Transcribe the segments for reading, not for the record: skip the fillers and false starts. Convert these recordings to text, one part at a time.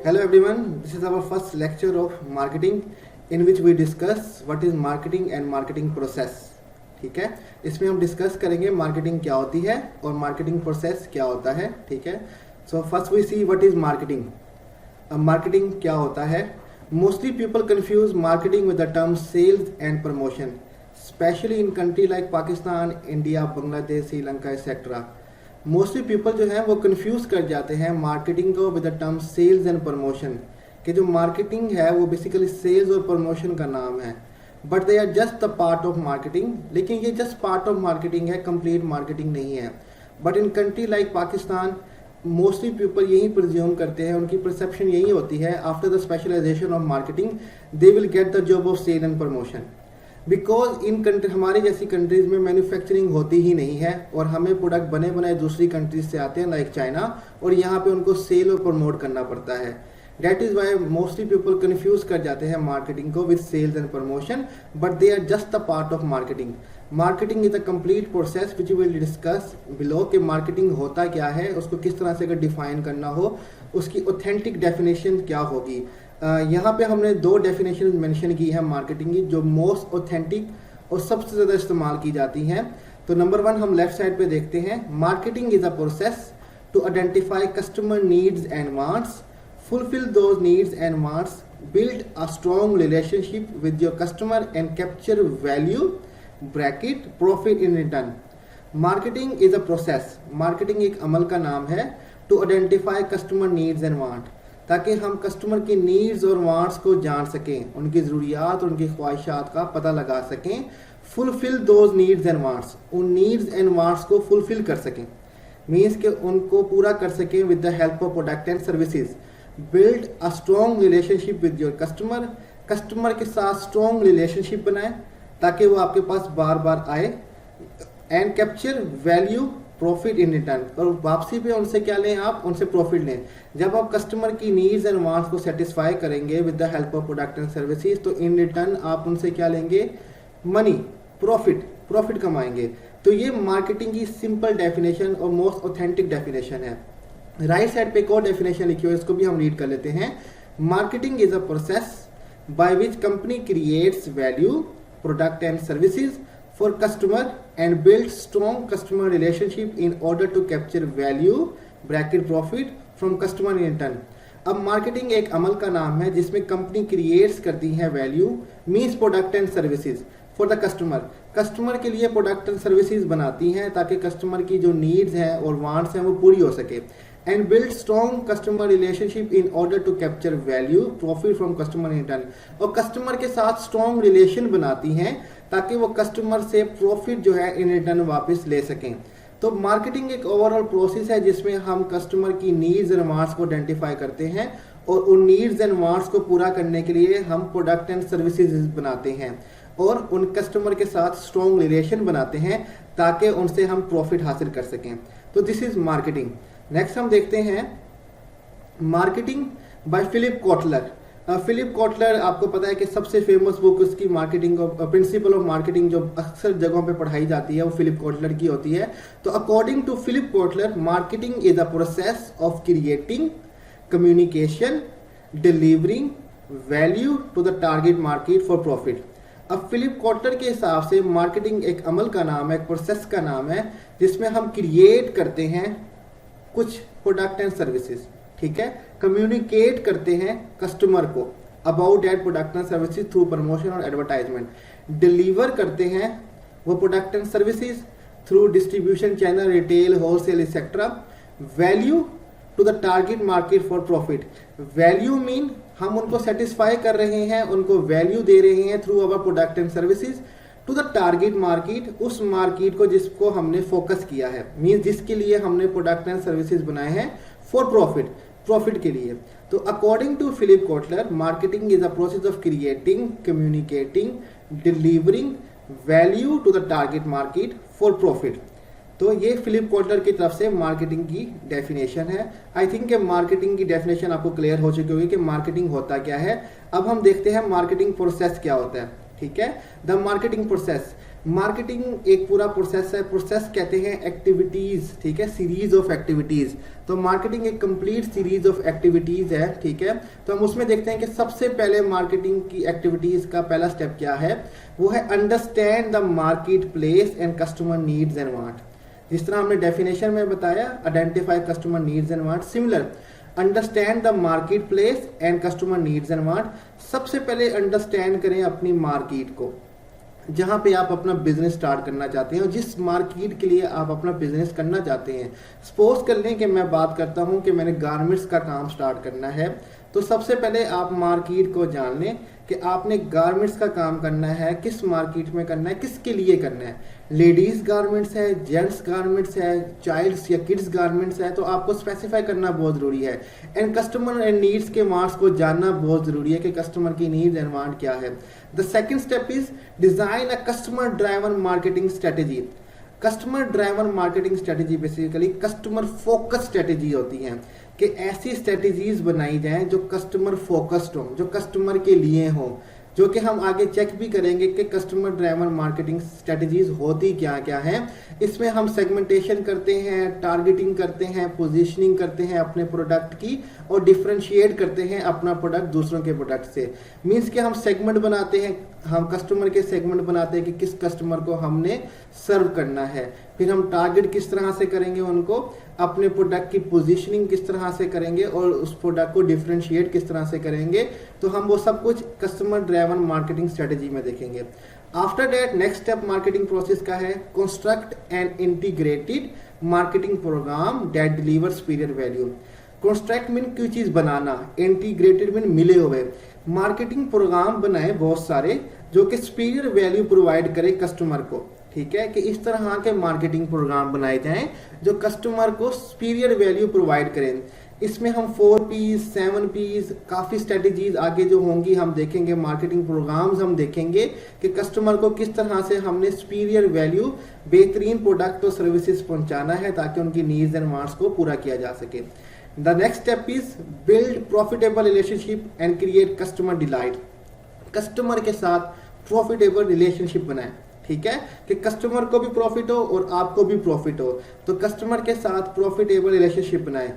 Hello everyone, this is our first lecture of marketing in which we discuss what is marketing and marketing process. ठीक है, इसमें हम discuss करेंगे marketing क्या होती है और मार्केटिंग प्रोसेस क्या होता है. ठीक है, so first we see what is marketing. Marketing क्या होता है. Mostly people confuse marketing with the term sales and promotion, specially in country like Pakistan, India, Bangladesh, Sri Lanka etcetera. Mostly people जो है वो कंफ्यूज कर जाते हैं मार्केटिंग को with the term sales and promotion, कि जो मार्केटिंग है वो बेसिकली सेल्स और प्रमोशन का नाम है, but they are just the part of marketing. लेकिन ये जस्ट पार्ट ऑफ मार्केटिंग है, कंप्लीट मार्केटिंग नहीं है. But in country like Pakistan mostly people यही प्रिज्यूम करते हैं, उनकी परसेप्शन यही होती है after the specialization of marketing they will get the job of sale and promotion. Because in country हमारी जैसी कंट्रीज में मैन्युफैक्चरिंग होती ही नहीं है और हमें प्रोडक्ट बने बनाए दूसरी कंट्रीज से आते हैं लाइक चाइना, और यहाँ पे उनको सेल और प्रमोट करना पड़ता है. That is why mostly people confuse कर जाते हैं मार्केटिंग को with sales and promotion, but they are just a part of marketing. Marketing is a complete process which we will discuss below कि marketing होता क्या है, उसको किस तरह से अगर डिफाइन करना हो, उसकी ऑथेंटिक डेफिनेशन क्या होगी. यहाँ पे हमने दो डेफिनेशन मेंशन की है मार्केटिंग की जो मोस्ट ऑथेंटिक और सबसे ज़्यादा इस्तेमाल की जाती हैं. तो नंबर 1 हम लेफ्ट साइड पे देखते हैं. Marketing is a process to identify customer needs and wants, fulfill those needs and wants, build a strong relationship with your customer and capture value bracket profit in return. Marketing is a process. Marketing एक अमल का नाम है to identify customer needs and want, ताकि हम customer की needs और wants को जान सकें, उनकी ज़रूरियात और उनकी ख्वाहिशात का पता लगा सकें. Fulfil those needs and wants, उन नीड्स एंड वांट्स को फुलफिल कर सकें, मीन्स कि उनको पूरा कर सकें with the help of product and services. Build a strong relationship with your customer, customer के साथ स्ट्रॉन्ग रिलेशनशिप बनाएं ताकि वो आपके पास बार बार आए. And capture value profit in return, और वापसी पे उनसे क्या लें, आप उनसे प्रॉफिट लें. जब आप कस्टमर की नीड्स एंड वांट्स को सेटिस्फाई करेंगे with the help of product and services, तो इन रिटर्न आप उनसे क्या लेंगे, मनी, प्रॉफिट कमाएंगे. तो ये मार्केटिंग की सिंपल डेफिनेशन और मोस्ट ऑथेंटिक डेफिनेशन है. राइट साइड पे एक और डेफिनेशन लिखी हुई है, इसको भी हम रीड कर लेते हैं. Marketing is a process by which company creates value, product and services for customer and build strong customer relationship in order to capture value bracket profit from customer in return. अब marketing एक अमल का नाम है जिसमें company creates करती है value, means product and services for the customer. Customer के लिए प्रोडक्ट एंड सर्विसेज बनाती हैं ताकि कस्टमर की जो नीड्स हैं और वांट्स हैं वो पूरी हो सके. And build strong customer relationship in order to capture value profit from customer in return, और कस्टमर के साथ स्ट्रॉन्ग रिलेशन बनाती हैं ताकि वो कस्टमर से प्रॉफिट जो है इन रिटर्न वापस ले सकें. तो मार्केटिंग एक ओवरऑल प्रोसेस है जिसमें हम कस्टमर की नीड्स एंड वांट्स को आइडेंटिफाई करते हैं और उन नीड्स एंड वांट्स को पूरा करने के लिए हम प्रोडक्ट एंड सर्विसेज बनाते हैं और उन कस्टमर के साथ स्ट्रॉन्ग रिलेशन बनाते हैं ताकि उनसे हम प्रॉफिट हासिल कर सकें. तो दिस इज मार्केटिंग. नेक्स्ट हम देखते हैं marketing by Philip Kotler. Philip Kotler आपको पता है कि सबसे फेमस बुक उसकी मार्केटिंग प्रिंसिपल ऑफ मार्केटिंग जो अक्सर जगहों पे पढ़ाई जाती है वो फिलिप कॉटलर की होती है. तो according to Philip Kotler marketing is a process of creating, communication, delivering value to the target market for profit. अब फिलिप कॉटलर के हिसाब से मार्केटिंग एक अमल का नाम है, एक प्रोसेस का नाम है जिसमें हम क्रिएट करते हैं कुछ प्रोडक्ट एंड सर्विसेज, ठीक है, कम्युनिकेट करते हैं कस्टमर को about that product and services through promotion और एडवर्टाइजमेंट, डिलीवर करते हैं वो product and services through distribution channel, retail, wholesale etcetera, value to the target market for profit. Value mean हम उनको सेटिस्फाई कर रहे हैं, उनको वैल्यू दे रहे हैं through our product and services to the target market, उस मार्केट को जिसको हमने फोकस किया है, मीन्स जिसके लिए हमने प्रोडक्ट एंड सर्विसेज बनाए हैं फॉर प्रॉफिट के लिए. तो according to Philip Kotler marketing is a process of creating, communicating, delivering value to the target market for profit. तो ये फिलिप कॉटलर की तरफ से मार्केटिंग की डेफिनेशन है. आई थिंक मार्केटिंग की डेफिनेशन आपको क्लियर हो चुकी होगी कि मार्केटिंग होता क्या है. अब हम देखते हैं मार्केटिंग प्रोसेस क्या होता है. ठीक है, द मार्केटिंग प्रोसेस मार्केटिंग एक पूरा प्रोसेस है, प्रोसेस कहते हैं एक्टिविटीज, ठीक है, सीरीज ऑफ एक्टिविटीज। तो मार्केटिंग एक कंप्लीट सीरीज ऑफ एक्टिविटीज है, ठीक है। तो हम उसमें देखते हैं कि सबसे पहले मार्केटिंग की एक्टिविटीज का पहला स्टेप क्या है, वो है understand the market place and customer needs and want. जिस तरह हमने डेफिनेशन में बताया, identify customer needs and want, similar understand the market place and customer needs and want. सबसे पहले अंडरस्टैंड करें अपनी मार्केट को, जहां पे आप अपना बिजनेस स्टार्ट करना चाहते हैं और जिस मार्केट के लिए आप अपना बिजनेस करना चाहते हैं। सपोज कर लें कि मैं बात करता हूं कि मैंने गारमेंट्स का काम स्टार्ट करना है, तो सबसे पहले आप मार्केट को जान लें कि आपने गारमेंट्स का काम करना है, किस मार्केट में करना है, किसके लिए करना है। लेडीज गारमेंट्स है, जेंट्स गारमेंट्स है, चाइल्ड्स या किड्स गारमेंट्स है, तो आपको स्पेसिफाई करना बहुत जरूरी है। एंड कस्टमर एंड नीड्स के वांट्स को जानना बहुत जरूरी है कि कस्टमर की नीड्स एंड वांट क्या है। The second step is design a customer driven marketing strategy. Customer driven marketing strategy basically customer focus strategy होती है कि ऐसी स्ट्रेटेजीज बनाई जाएं जो कस्टमर फोकस्ड हो, जो कस्टमर के लिए हो, जो कि हम आगे चेक भी करेंगे कि कस्टमर ड्राइवन मार्केटिंग स्ट्रेटेजीज होती क्या क्या हैं। इसमें हम सेगमेंटेशन करते हैं, टारगेटिंग करते हैं, पोजीशनिंग करते हैं अपने प्रोडक्ट की और डिफरेंशिएट करते हैं अपना प्रोडक्ट दूसरों के प्रोडक्ट से। मींस कि हम सेगमेंट बनाते हैं, हम कस्टमर के सेगमेंट बनाते हैं कि किस कस्टमर को हमने सर्व करना है। फिर हम टारगेट किस तरह से करेंगे उनको, अपने प्रोडक्ट की पोजीशनिंग किस तरह से करेंगे और उस प्रोडक्ट को डिफरेंशिएट किस तरह से करेंगे। तो हम वो सब कुछ कस्टमर ड्राइवन मार्केटिंग स्ट्रेटेजी में देखेंगे। After that next step marketing process का है construct and integrated marketing program that deliver superior value. Construct mean कोई चीज बनाना, इंटीग्रेटेड मीन मिले हुए। मार्केटिंग प्रोग्राम बनाए बहुत सारे जो कि सुपीरियर वैल्यू प्रोवाइड करे कस्टमर को, ठीक है, कि इस तरह के मार्केटिंग प्रोग्राम बनाए जाएं जो कस्टमर को सुपीरियर वैल्यू प्रोवाइड करें। इसमें हम 4Ps 7Ps काफी स्ट्रेटेजीज आगे जो होंगी हम देखेंगे, मार्केटिंग प्रोग्राम्स हम देखेंगे कि कस्टमर को किस तरह से हमने सुपीरियर वैल्यू, बेहतरीन प्रोडक्ट और सर्विसेज पहुंचाना है ताकि उनकी नीड्स एंड वांट्स को पूरा किया जा सके। The next step is build profitable relationship and create customer delight. Customer के साथ प्रॉफिटेबल रिलेशनशिप बनाएं, ठीक है, कि कस्टमर को भी प्रॉफिट हो और आपको भी प्रॉफिट हो। तो कस्टमर के साथ प्रॉफिटेबल रिलेशनशिप बनाएं।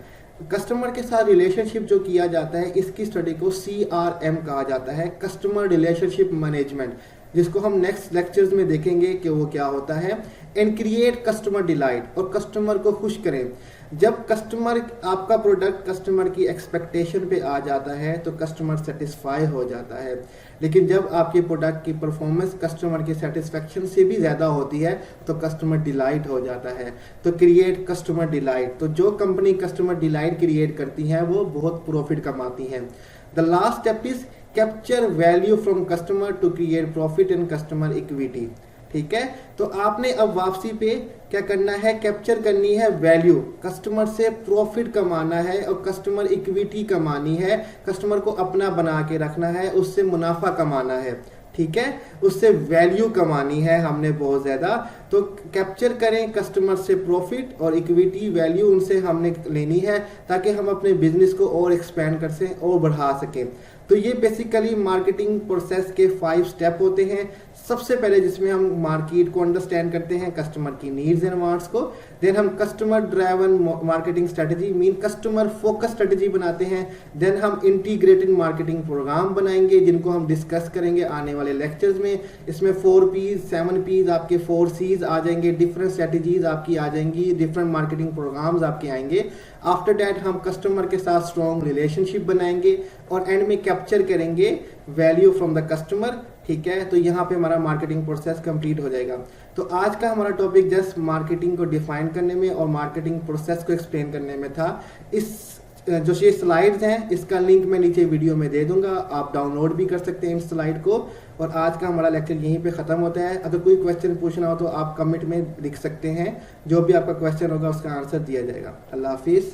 कस्टमर के साथ रिलेशनशिप जो किया जाता है इसकी स्टडी को CRM कहा जाता है, कस्टमर रिलेशनशिप मैनेजमेंट, जिसको हम नेक्स्ट लेक्चर्स में देखेंगे कि वो क्या होता है। एंड क्रिएट कस्टमर डिलाइट, और कस्टमर को खुश करें। जब कस्टमर, आपका प्रोडक्ट कस्टमर की एक्सपेक्टेशन पे आ जाता है तो कस्टमर सेटिस्फाई हो जाता है, लेकिन जब आपके प्रोडक्ट की परफॉर्मेंस कस्टमर की सेटिस्फेक्शन से भी ज्यादा होती है तो कस्टमर डिलाइट हो जाता है। तो क्रिएट कस्टमर डिलाइट, तो जो कंपनी कस्टमर डिलाइट क्रिएट करती है वो बहुत प्रॉफिट कमाती है। The last step is capture value from customer to create profit and customer equity, ठीक है। तो आपने अब वापसी पे क्या करना है, कैप्चर करनी है वैल्यू, कस्टमर से प्रॉफिट कमाना है और कस्टमर इक्विटी कमानी है, कस्टमर को अपना बना के रखना है, उससे मुनाफा कमाना है, ठीक है, उससे वैल्यू कमानी है हमने बहुत ज्यादा। तो कैप्चर करें कस्टमर से प्रॉफिट और इक्विटी वैल्यू उनसे हमने लेनी है ताकि हम अपने बिजनेस को और एक्सपेंड कर सकें और बढ़ा सकें। तो ये बेसिकली मार्केटिंग प्रोसेस के 5 स्टेप होते हैं। सबसे पहले जिसमें हम मार्केट को अंडरस्टैंड करते हैं, कस्टमर की नीड्स एंड वांट्स को, देन हम customer driven marketing strategy mean customer focus strategy बनाते हैं, देन हम इंटीग्रेटेड मार्केटिंग प्रोग्राम बनाएंगे जिनको हम डिस्कस करेंगे आने वाले लेक्चर्स में। इसमें 4Ps 7Ps आपके 4Cs आ जाएंगे, डिफरेंट स्ट्रेटजीज आपकी आ जाएंगी, डिफरेंट मार्केटिंग प्रोग्राम्स आपके आएंगे। आफ्टर दैट हम कस्टमर के साथ स्ट्रॉन्ग रिलेशनशिप बनाएंगे और एंड में कैप्चर करेंगे वैल्यू फ्रॉम द कस्टमर, ठीक है। तो यहाँ पे हमारा मार्केटिंग प्रोसेस कंप्लीट हो जाएगा। तो आज का हमारा टॉपिक जस्ट मार्केटिंग को डिफाइन करने में और मार्केटिंग प्रोसेस को एक्सप्लेन करने में था। इस जो ये स्लाइड्स हैं इसका लिंक मैं नीचे वीडियो में दे दूंगा, आप डाउनलोड भी कर सकते हैं इन स्लाइड को। और आज का हमारा लेक्चर यहीं पे ख़त्म होता है। अगर कोई क्वेश्चन पूछना हो तो आप कमेंट में लिख सकते हैं, जो भी आपका क्वेश्चन होगा उसका आंसर दिया जाएगा। अल्लाह हाफिज़।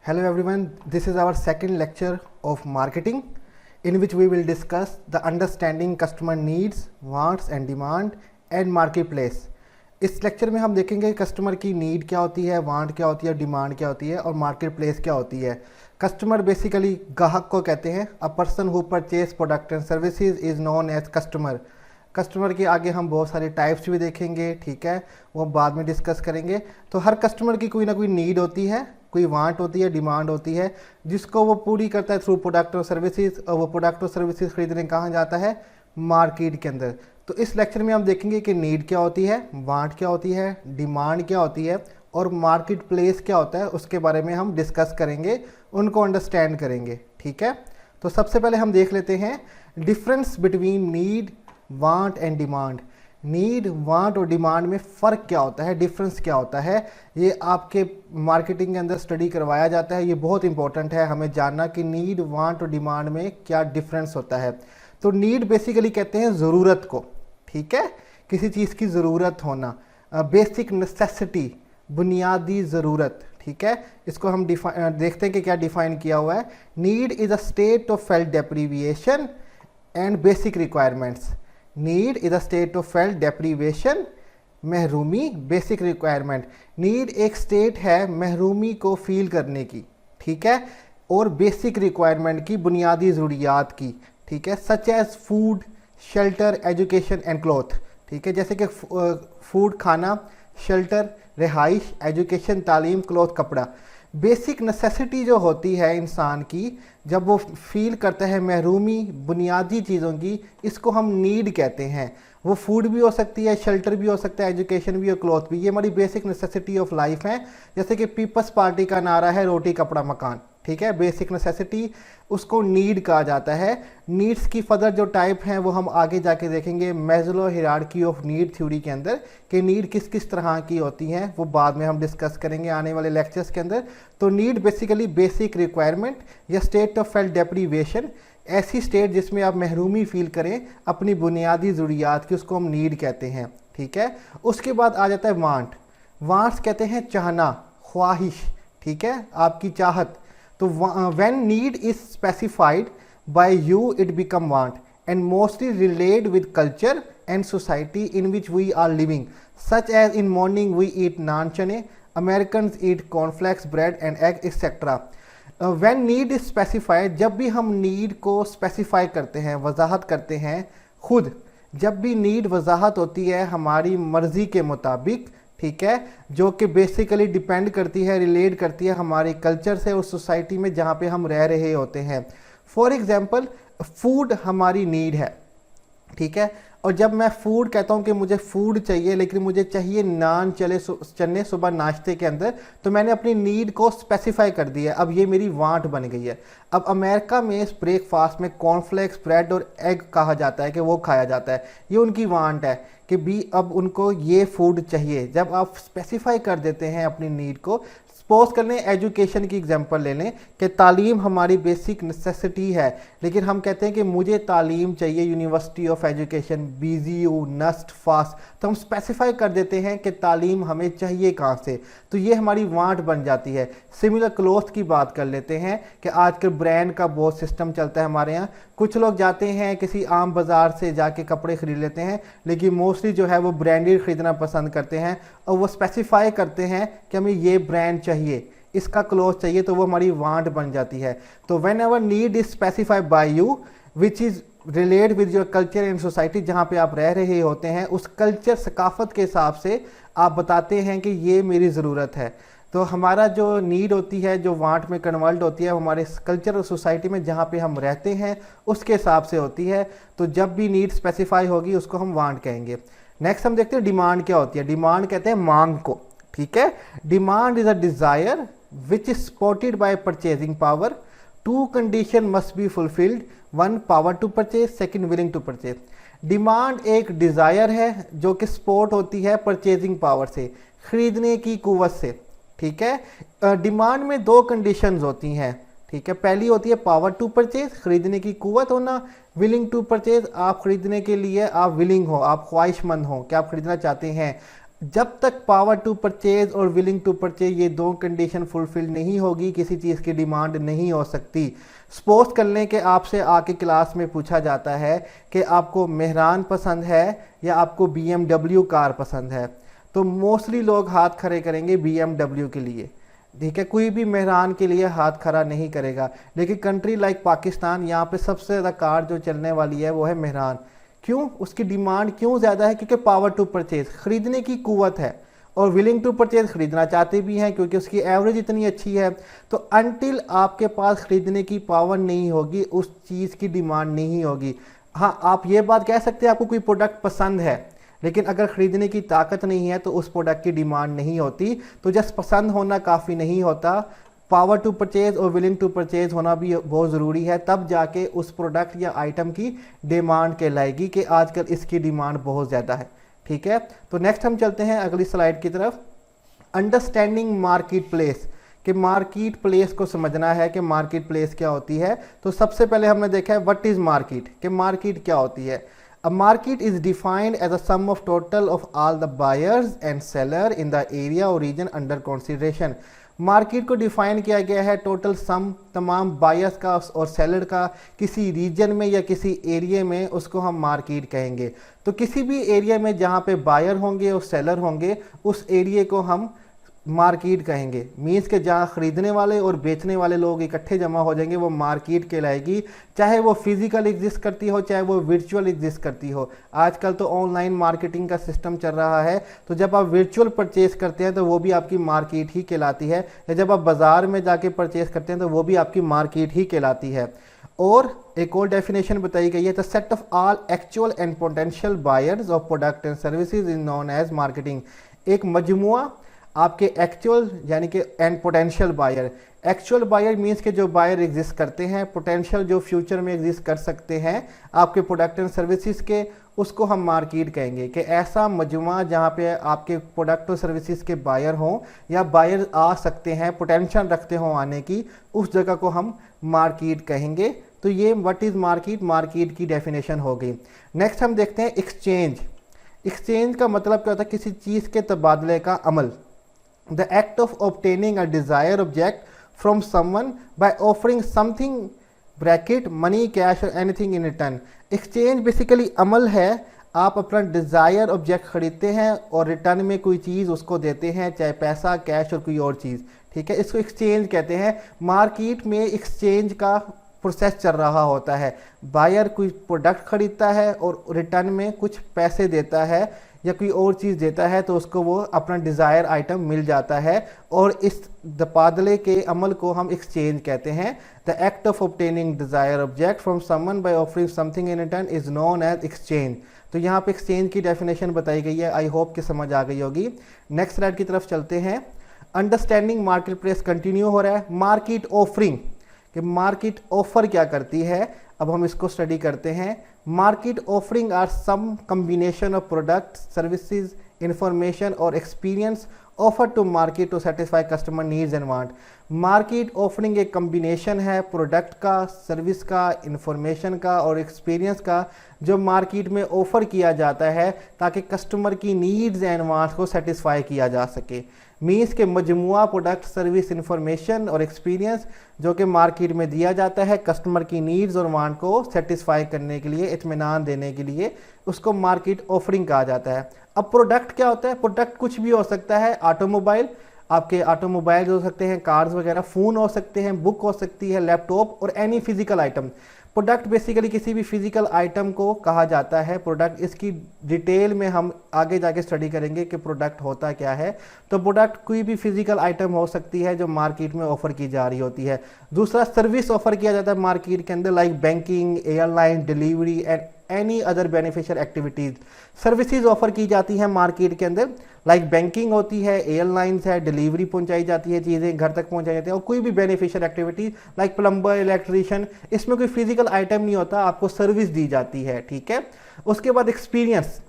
Hello everyone, this is our second lecture of marketing in which we will discuss the understanding customer needs, wants and demand and marketplace. इस लेक्चर में हम देखेंगे कस्टमर की नीड क्या होती है, वांट क्या होती है, डिमांड क्या होती है और मार्केट प्लेस क्या होती है। कस्टमर बेसिकली ग्राहक को कहते हैं। A person who purchase product and services is known as customer. Customer के आगे हम बहुत सारे टाइप्स भी देखेंगे, ठीक है, वो बाद में डिस्कस करेंगे। तो हर कस्टमर की कोई ना कोई नीड होती है, कोई वांट होती है, डिमांड होती है, जिसको वो पूरी करता है थ्रू प्रोडक्ट और सर्विसेज, और वो प्रोडक्ट और सर्विसेज खरीदने कहाँ जाता है, मार्केट के अंदर। तो इस लेक्चर में हम देखेंगे कि नीड क्या होती है, वांट क्या होती है, डिमांड क्या होती है और मार्केट प्लेस क्या होता है, उसके बारे में हम डिस्कस करेंगे, उनको अंडरस्टैंड करेंगे, ठीक है। तो सबसे पहले हम देख लेते हैं difference between need, want and demand. Need, want और डिमांड में फ़र्क क्या होता है, डिफरेंस क्या होता है, ये आपके मार्केटिंग के अंदर स्टडी करवाया जाता है। ये बहुत इंपॉर्टेंट है हमें जानना कि नीड, वांट और डिमांड में क्या डिफरेंस होता है। तो नीड बेसिकली कहते हैं ज़रूरत को, ठीक है, किसी चीज़ की ज़रूरत होना, बेसिक नेसेसिटी, बुनियादी ज़रूरत, ठीक है। इसको हम देखते हैं कि क्या डिफाइन किया हुआ है। Need is a state of felt deprivation and basic requirements. Need is a state of felt deprivation, महरूमी, बेसिक रिक्वायरमेंट। नीड एक स्टेट है महरूमी को फील करने की, ठीक है, और बेसिक रिक्वायरमेंट की, बुनियादी ज़रूरियात की, ठीक है, such as food, shelter, education and cloth, ठीक है, जैसे कि फूड खाना, शेल्टर रिहाइश, एजुकेशन तालीम, क्लॉथ कपड़ा। बेसिक नेसेसिटी जो होती है इंसान की, जब वो फील करता है महरूमी बुनियादी चीज़ों की, इसको हम नीड कहते हैं। वो फूड भी हो सकती है, शेल्टर भी हो सकता है, एजुकेशन भी और क्लॉथ भी, ये हमारी बेसिक नेसेसिटी ऑफ लाइफ है। जैसे कि पीपल्स पार्टी का नारा है रोटी कपड़ा मकान, ठीक है, बेसिक नेसेसिटी, उसको नीड कहा जाता है। नीड्स की फर्दर जो टाइप हैं वो हम आगे जाके देखेंगे Maslow hierarchy of need theory के अंदर, कि नीड किस किस तरह की होती हैं, वो बाद में हम डिस्कस करेंगे आने वाले लेक्चर्स के अंदर। तो नीड बेसिकली बेसिक रिक्वायरमेंट या स्टेट ऑफ फेल्ट डेप्रीविएशन, ऐसी स्टेट जिसमें आप महरूमी फील करें अपनी बुनियादी ज़रूरियात की, उसको हम नीड कहते हैं, ठीक है। उसके बाद आ जाता है वांट। वांट्स कहते हैं चाहना, ख्वाहिश, ठीक है, आपकी चाहत। तो when need is specified by you it become want and mostly relate with culture and society in which we are living, such as in morning we eat naan chane, Americans eat cornflakes, bread and egg etc. When need is specified, जब भी हम need को specify करते हैं, वजाहत करते हैं खुद, जब भी need वजाहत होती है हमारी मर्ज़ी के मुताबिक, ठीक है, जो कि बेसिकली डिपेंड करती है, रिलेट करती है हमारे कल्चर से और सोसाइटी में जहाँ पे हम रह रहे होते हैं। फॉर एग्जांपल फूड हमारी नीड है, ठीक है, और जब मैं फूड कहता हूँ कि मुझे फूड चाहिए, लेकिन मुझे चाहिए नान चने सुबह नाश्ते के अंदर, तो मैंने अपनी नीड को स्पेसिफाई कर दिया, अब ये मेरी वांट बन गई है। अब अमेरिका में इस ब्रेकफास्ट में कॉर्नफ्लेक्स, ब्रेड और एग कहा जाता है कि वो खाया जाता है, ये उनकी वांट है कि भी अब उनको ये फूड चाहिए। जब आप स्पेसिफाई कर देते हैं अपनी नीड को, सपोज कर लें एजुकेशन की एग्जांपल ले लें कि तालीम हमारी बेसिक नेसेसिटी है, लेकिन हम कहते हैं कि मुझे तालीम चाहिए university of education, BGU, NUST, FAST, तो हम स्पेसिफाई कर देते हैं कि तालीम हमें चाहिए कहाँ से, तो ये हमारी वांट बन जाती है। सिमिलर क्लॉथ की बात कर लेते हैं कि आजकल ब्रांड का बहुत सिस्टम चलता है हमारे यहाँ। कुछ लोग जाते हैं किसी आम बाज़ार से जाके कपड़े ख़रीद लेते हैं, लेकिन मोस्टली जो है वो ब्रांडेड ख़रीदना पसंद करते हैं और वो स्पेसिफाई करते हैं कि हमें ये ब्रांड चाहिए, इसका क्लॉथ चाहिए, तो वो हमारी वांट बन जाती है। तो when ever need is specified by you which is relate with your culture and society, जहाँ पे आप रह रहे होते हैं उस कल्चर सकाफत के हिसाब से आप बताते हैं कि ये मेरी ज़रूरत है। तो हमारा जो नीड होती है, जो वांट में कन्वर्ट होती है, हमारे कल्चर और सोसाइटी में जहाँ पे हम रहते हैं उसके हिसाब से होती है। तो जब भी नीड स्पेसिफाई होगी उसको हम वांट कहेंगे। नेक्स्ट हम देखते हैं डिमांड क्या होती है। डिमांड कहते हैं मांग को, ठीक है। Demand is a desire which is supported by purchasing power. Two condition must be fulfilled, one power to purchase, second willing to purchase. Demand एक डिज़ायर है जो कि सपोर्ट होती है परचेजिंग पावर से, खरीदने की कुव्वत से, ठीक है। डिमांड में दो कंडीशंस होती हैं, ठीक है। पहली होती है पावर टू परचेज, खरीदने की कुव्वत होना। विलिंग टू परचेज, आप खरीदने के लिए आप विलिंग हो, आप ख्वाहिशमंद हो कि आप खरीदना चाहते हैं। जब तक पावर टू परचेज और विलिंग टू परचेज ये दो कंडीशन फुलफिल नहीं होगी, किसी चीज़ की डिमांड नहीं हो सकती। सपोज कर लें कि आपसे आके क्लास में पूछा जाता है कि आपको मेहरान पसंद है या आपको BMW कार पसंद है, तो मोस्टली लोग हाथ खड़े करेंगे BMW के लिए, ठीक है। कोई भी मेहरान के लिए हाथ खड़ा नहीं करेगा। लेकिन कंट्री लाइक पाकिस्तान, यहाँ पे सबसे ज़्यादा कार जो चलने वाली है वो है मेहरान। क्यों, उसकी डिमांड क्यों ज़्यादा है? क्योंकि पावर टू परचेज, खरीदने की कुव्वत है, और विलिंग टू परचेज, खरीदना चाहते भी हैं क्योंकि उसकी एवरेज इतनी अच्छी है। तो अनटिल आपके पास खरीदने की पावर नहीं होगी, उस चीज़ की डिमांड नहीं होगी। हाँ, आप ये बात कह सकते हैं आपको कोई प्रोडक्ट पसंद है, लेकिन अगर ख़रीदने की ताकत नहीं है तो उस प्रोडक्ट की डिमांड नहीं होती। तो जस्ट पसंद होना काफ़ी नहीं होता, पावर टू परचेज और विलिंग टू परचेज होना भी बहुत ज़रूरी है, तब जाके उस प्रोडक्ट या आइटम की डिमांड कहलाएगी कि आजकल इसकी डिमांड बहुत ज़्यादा है। ठीक है, तो नेक्स्ट हम चलते हैं अगली स्लाइड की तरफ। अंडरस्टैंडिंग मार्केट प्लेस, कि मार्केट प्लेस को समझना है कि मार्केट प्लेस क्या होती है। तो सबसे पहले हमने देखा है व्हाट इज़ मार्केट, कि मार्केट क्या होती है। A market is defined as a sum of total of all the buyers and seller in the area or region under consideration। Market को डिफाइन किया गया है टोटल सम तमाम बायर्स का और सेलर का किसी रीजन में या किसी एरिया में, उसको हम मार्केट कहेंगे। तो किसी भी एरिया में जहाँ पे बायर होंगे और सेलर होंगे उस एरिया को हम मार्केट कहेंगे। मीन्स के जहाँ ख़रीदने वाले और बेचने वाले लोग इकट्ठे जमा हो जाएंगे वो मार्केट कहलाएगी, चाहे वो फिजिकल एग्जिस्ट करती हो चाहे वो वर्चुअल एग्जिस्ट करती हो। आजकल तो ऑनलाइन मार्केटिंग का सिस्टम चल रहा है, तो जब आप वर्चुअल परचेस करते हैं तो वो भी आपकी मार्केट ही कहलाती है, या जब आप बाज़ार में जाके परचेस करते हैं तो वो भी आपकी मार्केट ही कहलाती है। और एक और डेफिनेशन बताई गई है, the set of all actual and potential buyers of product and services is known as marketing. एक मजमुआ आपके एक्चुअल यानी कि and potential buyer. Actual buyer means के जो बायर एग्जिस्ट करते हैं, पोटेंशियल जो फ्यूचर में एग्जिस्ट कर सकते हैं आपके प्रोडक्ट एंड सर्विसेज के, उसको हम मार्केट कहेंगे। कि ऐसा मजमुआ जहाँ पे आपके प्रोडक्ट और सर्विसेज के बायर हों या बायर आ सकते हैं, पोटेंशियल रखते हों आने की, उस जगह को हम मार्केट कहेंगे। तो ये व्हाट इज़ मार्केट, मार्केट की डेफिनेशन हो गई। नेक्स्ट हम देखते हैं एक्सचेंज। एक्सचेंज का मतलब क्या होता है? किसी चीज़ के तबादले का अमल। The act of obtaining a desired object from someone by offering something bracket money, cash or anything in return। exchange basically अमल है, आप अपना डिज़ायर ऑब्जेक्ट खरीदते हैं और रिटर्न में कोई चीज़ उसको देते हैं, चाहे पैसा, कैश और कोई और चीज़। ठीक है, इसको एक्सचेंज कहते हैं। मार्केट में एक्सचेंज का प्रोसेस चल रहा होता है। बायर कोई प्रोडक्ट खरीदता है और रिटर्न में कुछ पैसे देता है या कोई और चीज़ देता है, तो उसको वो अपना डिज़ायर आइटम मिल जाता है, और इस तबादले के अमल को हम एक्सचेंज कहते हैं। The act of obtaining desire object from someone by offering something in return is known as exchange. तो यहाँ पे एक्सचेंज की डेफिनेशन बताई गई है, आई होप कि समझ आ गई होगी। नेक्स्ट स्लाइड की तरफ चलते हैं। अंडरस्टैंडिंग मार्केट प्लेस कंटिन्यू हो रहा है। मार्केट ऑफरिंग, कि मार्केट ऑफर क्या करती है, अब हम इसको स्टडी करते हैं। Market offering are some combination of product, services, information और experience offer to market to satisfy customer needs and want. Market offering एक कम्बिनेशन है प्रोडक्ट का, सर्विस का, इंफॉर्मेशन का और एक्सपीरियंस का, जो मार्केट में ऑफर किया जाता है ताकि कस्टमर की नीड्स एंड वांट्स को सेटिस्फाई किया जा सके। मीन्स के मजमुआ प्रोडक्ट, सर्विस, इंफॉर्मेशन और एक्सपीरियंस जो कि मार्केट में दिया जाता है कस्टमर की नीड्स और वांट को सेटिस्फाई करने के लिए, इत्मीनान देने के लिए, उसको मार्केट ऑफरिंग कहा जाता है। अब प्रोडक्ट क्या होता है? प्रोडक्ट कुछ भी हो सकता है। ऑटोमोबाइल, आपके ऑटोमोबाइल हो सकते हैं, कार्स वगैरह, फ़ोन हो सकते हैं, बुक हो सकती है, लैपटॉप और any physical item. Product basically किसी भी फिजिकल आइटम को कहा जाता है प्रोडक्ट। इसकी डिटेल में हम आगे जाके स्टडी करेंगे कि प्रोडक्ट होता क्या है। तो प्रोडक्ट कोई भी फिजिकल आइटम हो सकती है जो मार्केट में ऑफर की जा रही होती है। दूसरा, सर्विस ऑफर किया जाता है मार्केट के अंदर, like banking, airline, delivery and any other beneficial activities. Services offer की जाती हैं मार्केट के अंदर, लाइक बैंकिंग होती है, एयरलाइंस है, डिलीवरी पहुंचाई जाती है, चीज़ें घर तक पहुंचाई जाती है, और कोई भी beneficial activities like plumber, electrician, इसमें कोई फिजिकल आइटम नहीं होता, आपको सर्विस दी जाती है। ठीक है, उसके बाद एक्सपीरियंस,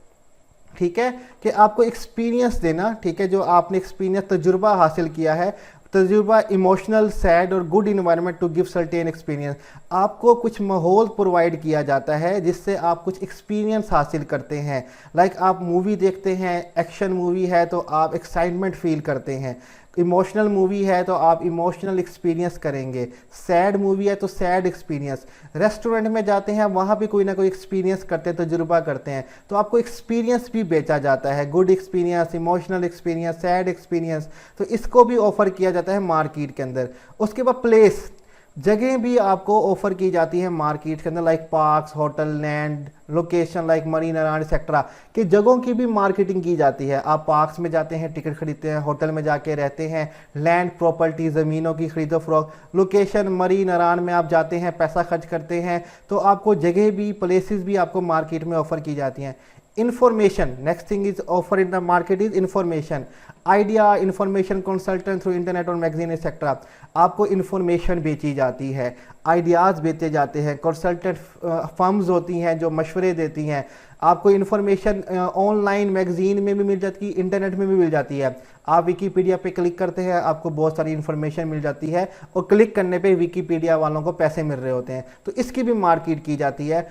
ठीक है, कि आपको एक्सपीरियंस देना, ठीक है, जो आपने एक्सपीरियंस तजुर्बा हासिल किया है, तजुर्बा इमोशनल, सैड और good environment to give certain experience. आपको कुछ माहौल प्रोवाइड किया जाता है जिससे आप कुछ एक्सपीरियंस हासिल करते हैं। लाइक आप मूवी देखते हैं, एक्शन मूवी है तो आप एक्साइटमेंट फील करते हैं, इमोशनल मूवी है तो आप इमोशनल एक्सपीरियंस करेंगे, सैड मूवी है तो सैड एक्सपीरियंस। रेस्टोरेंट में जाते हैं, वहाँ भी कोई ना कोई एक्सपीरियंस करते हैं, तजुर्बा करते हैं, तो आपको एक्सपीरियंस भी बेचा जाता है, good experience, emotional experience, sad experience. तो इसको भी ऑफर किया जाता है मार्केट के अंदर। उसके बाद प्लेस, जगह भी आपको ऑफर की जाती है मार्केट के अंदर, like parks, hotel, land, location like marine around etcetera कि जगहों की भी मार्केटिंग की जाती है। आप पार्क्स में जाते हैं, टिकट खरीदते हैं, होटल में जाके रहते हैं, लैंड प्रॉपर्टी ज़मीनों की खरीदो फरोख्त, लोकेशन मरीन अराउंड में आप जाते हैं, पैसा खर्च करते हैं, तो आपको जगह भी, प्लेसेस भी आपको मार्केट में ऑफर की जाती हैं। Information, next thing is offer in the market is information, idea, information consultant through internet और मैगजीन एक्सेट्रा। आपको इंफॉर्मेशन बेची जाती है, आइडियाज़ बेचे जाते हैं, कंसल्टेंट फर्म्स होती हैं जो मशवरे देती हैं। आपको इंफॉर्मेशन ऑनलाइन मैगजीन में भी मिल जाती है, इंटरनेट में भी मिल जाती है। आप विकीपीडिया पे क्लिक करते हैं, आपको बहुत सारी इंफॉर्मेशन मिल जाती है और क्लिक करने पे विकीपीडिया वालों को पैसे मिल रहे होते हैं, तो इसकी भी मार्केट की जाती है।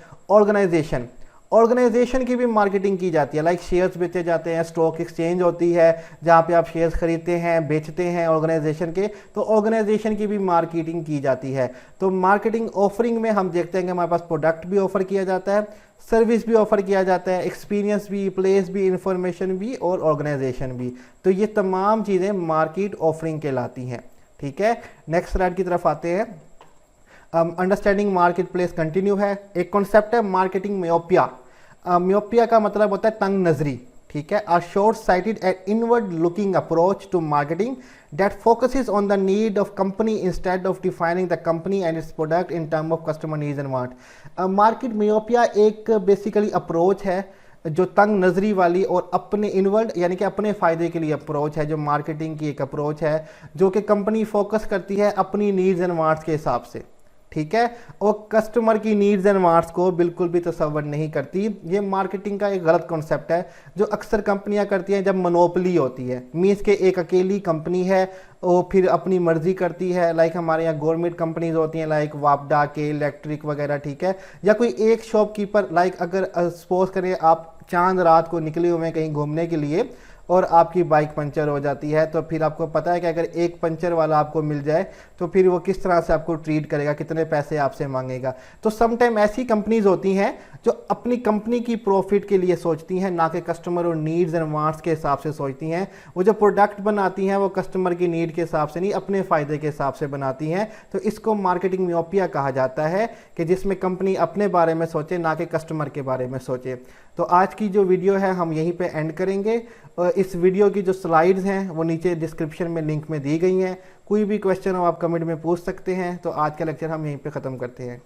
ऑर्गेनाइजेशन की भी मार्केटिंग की जाती है, लाइक शेयर्स बेचे जाते हैं, स्टॉक एक्सचेंज होती है जहाँ पे आप शेयर्स खरीदते हैं, बेचते हैं ऑर्गेनाइजेशन के, तो ऑर्गेनाइजेशन की भी मार्केटिंग की जाती है। तो मार्केटिंग ऑफरिंग में हम देखते हैं कि हमारे पास प्रोडक्ट भी ऑफर किया जाता है, सर्विस भी ऑफर किया जाता है, एक्सपीरियंस भी, प्लेस भी, इंफॉर्मेशन भी और ऑर्गेनाइजेशन भी। तो ये तमाम चीज़ें मार्केट ऑफरिंग कहलाती हैं। ठीक है, नेक्स्ट स्लाइड की तरफ आते हैं। अंडरस्टैंडिंग मार्केट प्लेस कंटिन्यू है। एक कॉन्सेप्ट है मार्केटिंग मियोपिया। मियोपिया का मतलब होता है तंग नजरी। ठीक है, a short sighted and inward looking approach to marketing that focuses on the need of company instead of defining the company and its product in terms of customer needs and want। Market myopia एक basically approach है जो तंग नजरी वाली और अपने inward यानी कि अपने फ़ायदे के लिए अप्रोच है, जो मार्केटिंग की एक अप्रोच है जो कि कंपनी फोकस करती है अपनी नीड्स एंड वांट्स के हिसाब से। ठीक है, और कस्टमर की नीड्स एंड वांट्स को बिल्कुल भी तसव्वुर नहीं करती। ये मार्केटिंग का एक गलत कॉन्सेप्ट है जो अक्सर कंपनियां करती हैं जब मोनोपोली होती है, मीन्स के एक अकेली कंपनी है और फिर अपनी मर्जी करती है। लाइक हमारे यहाँ गवर्नमेंट कंपनीज होती हैं लाइक वापडा के, इलेक्ट्रिक वगैरह। ठीक है, या कोई एक शॉपकीपर, लाइक अगर सपोज करें आप चांद रात को निकले हुए हैं कहीं घूमने के लिए और आपकी बाइक पंचर हो जाती है, तो फिर आपको पता है कि अगर एक पंचर वाला आपको मिल जाए तो फिर वो किस तरह से आपको ट्रीट करेगा, कितने पैसे आपसे मांगेगा। तो समटाइम ऐसी कंपनीज होती हैं जो अपनी कंपनी की प्रॉफिट के लिए सोचती हैं, ना कि कस्टमर और नीड्स एंड वांट्स के हिसाब से सोचती हैं। वो जो प्रोडक्ट बनाती हैं वो कस्टमर की नीड के हिसाब से नहीं, अपने फ़ायदे के हिसाब से बनाती हैं। तो इसको मार्केटिंग मियोपिया कहा जाता है कि जिसमें कंपनी अपने बारे में सोचे, ना कि कस्टमर के बारे में सोचे। तो आज की जो वीडियो है हम यहीं पे एंड करेंगे। इस वीडियो की जो स्लाइड्स हैं वो नीचे डिस्क्रिप्शन में लिंक में दी गई हैं। कोई भी क्वेश्चन हो आप कमेंट में पूछ सकते हैं। तो आज का लेक्चर हम यहीं पे ख़त्म करते हैं।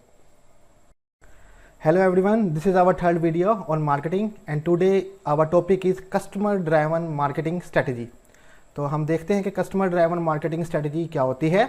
Hello everyone, this is our third video on marketing and today our topic is customer driven marketing strategy. तो हम देखते हैं कि कस्टमर ड्राइवन मार्केटिंग स्ट्रेटजी क्या होती है।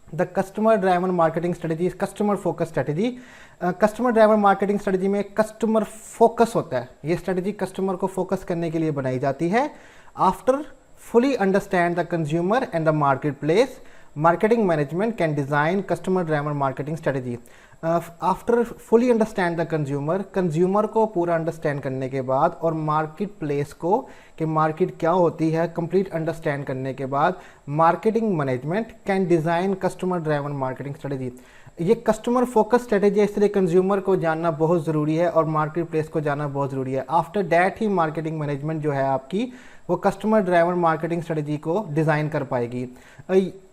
The customer driven marketing strategy is customer focus strategy. Customer driven marketing strategy में customer focus होता है। ये स्ट्रेटजी कस्टमर को फोकस करने के लिए बनाई जाती है। After fully understand the consumer and the marketplace, marketing management can design customer driven marketing strategy। After fully understand the consumer को पूरा अंडरस्टैंड करने के बाद और मार्केट प्लेस को कि मार्केट क्या होती है कंप्लीट अंडरस्टैंड करने के बाद marketing management can design customer driven marketing strategy. ये कस्टमर फोकस स्ट्रेटजी है, इसलिए कंज्यूमर को जानना बहुत ज़रूरी है और मार्केट प्लेस को जानना बहुत ज़रूरी है। After that he marketing management जो है आपकी वो कस्टमर ड्राइवन मार्केटिंग स्ट्रेटजी को डिज़ाइन कर पाएगी।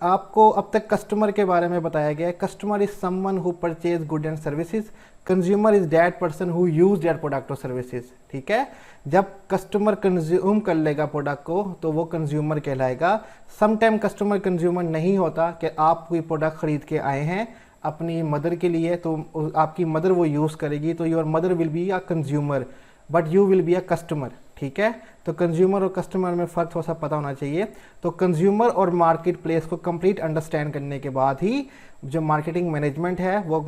आपको अब तक कस्टमर के बारे में बताया गया है। Customer is someone who purchase good and services, consumer is that person who use that product और सर्विसेज। ठीक है, जब कस्टमर कंज्यूम कर लेगा प्रोडक्ट को तो वो कंज्यूमर कहलाएगा। समटाइम कस्टमर कंज्यूमर नहीं होता कि आप कोई प्रोडक्ट ख़रीद के आए हैं अपनी मदर के लिए, तो आपकी मदर वो यूज़ करेगी, तो your mother will be a consumer but you will be a customer. ठीक है, तो कंज्यूमर और कस्टमर में फ़र्क थोड़ा सा पता होना चाहिए। तो कंज्यूमर और मार्केट प्लेस को कंप्लीट अंडरस्टैंड करने के बाद ही जो मार्केटिंग मैनेजमेंट है वो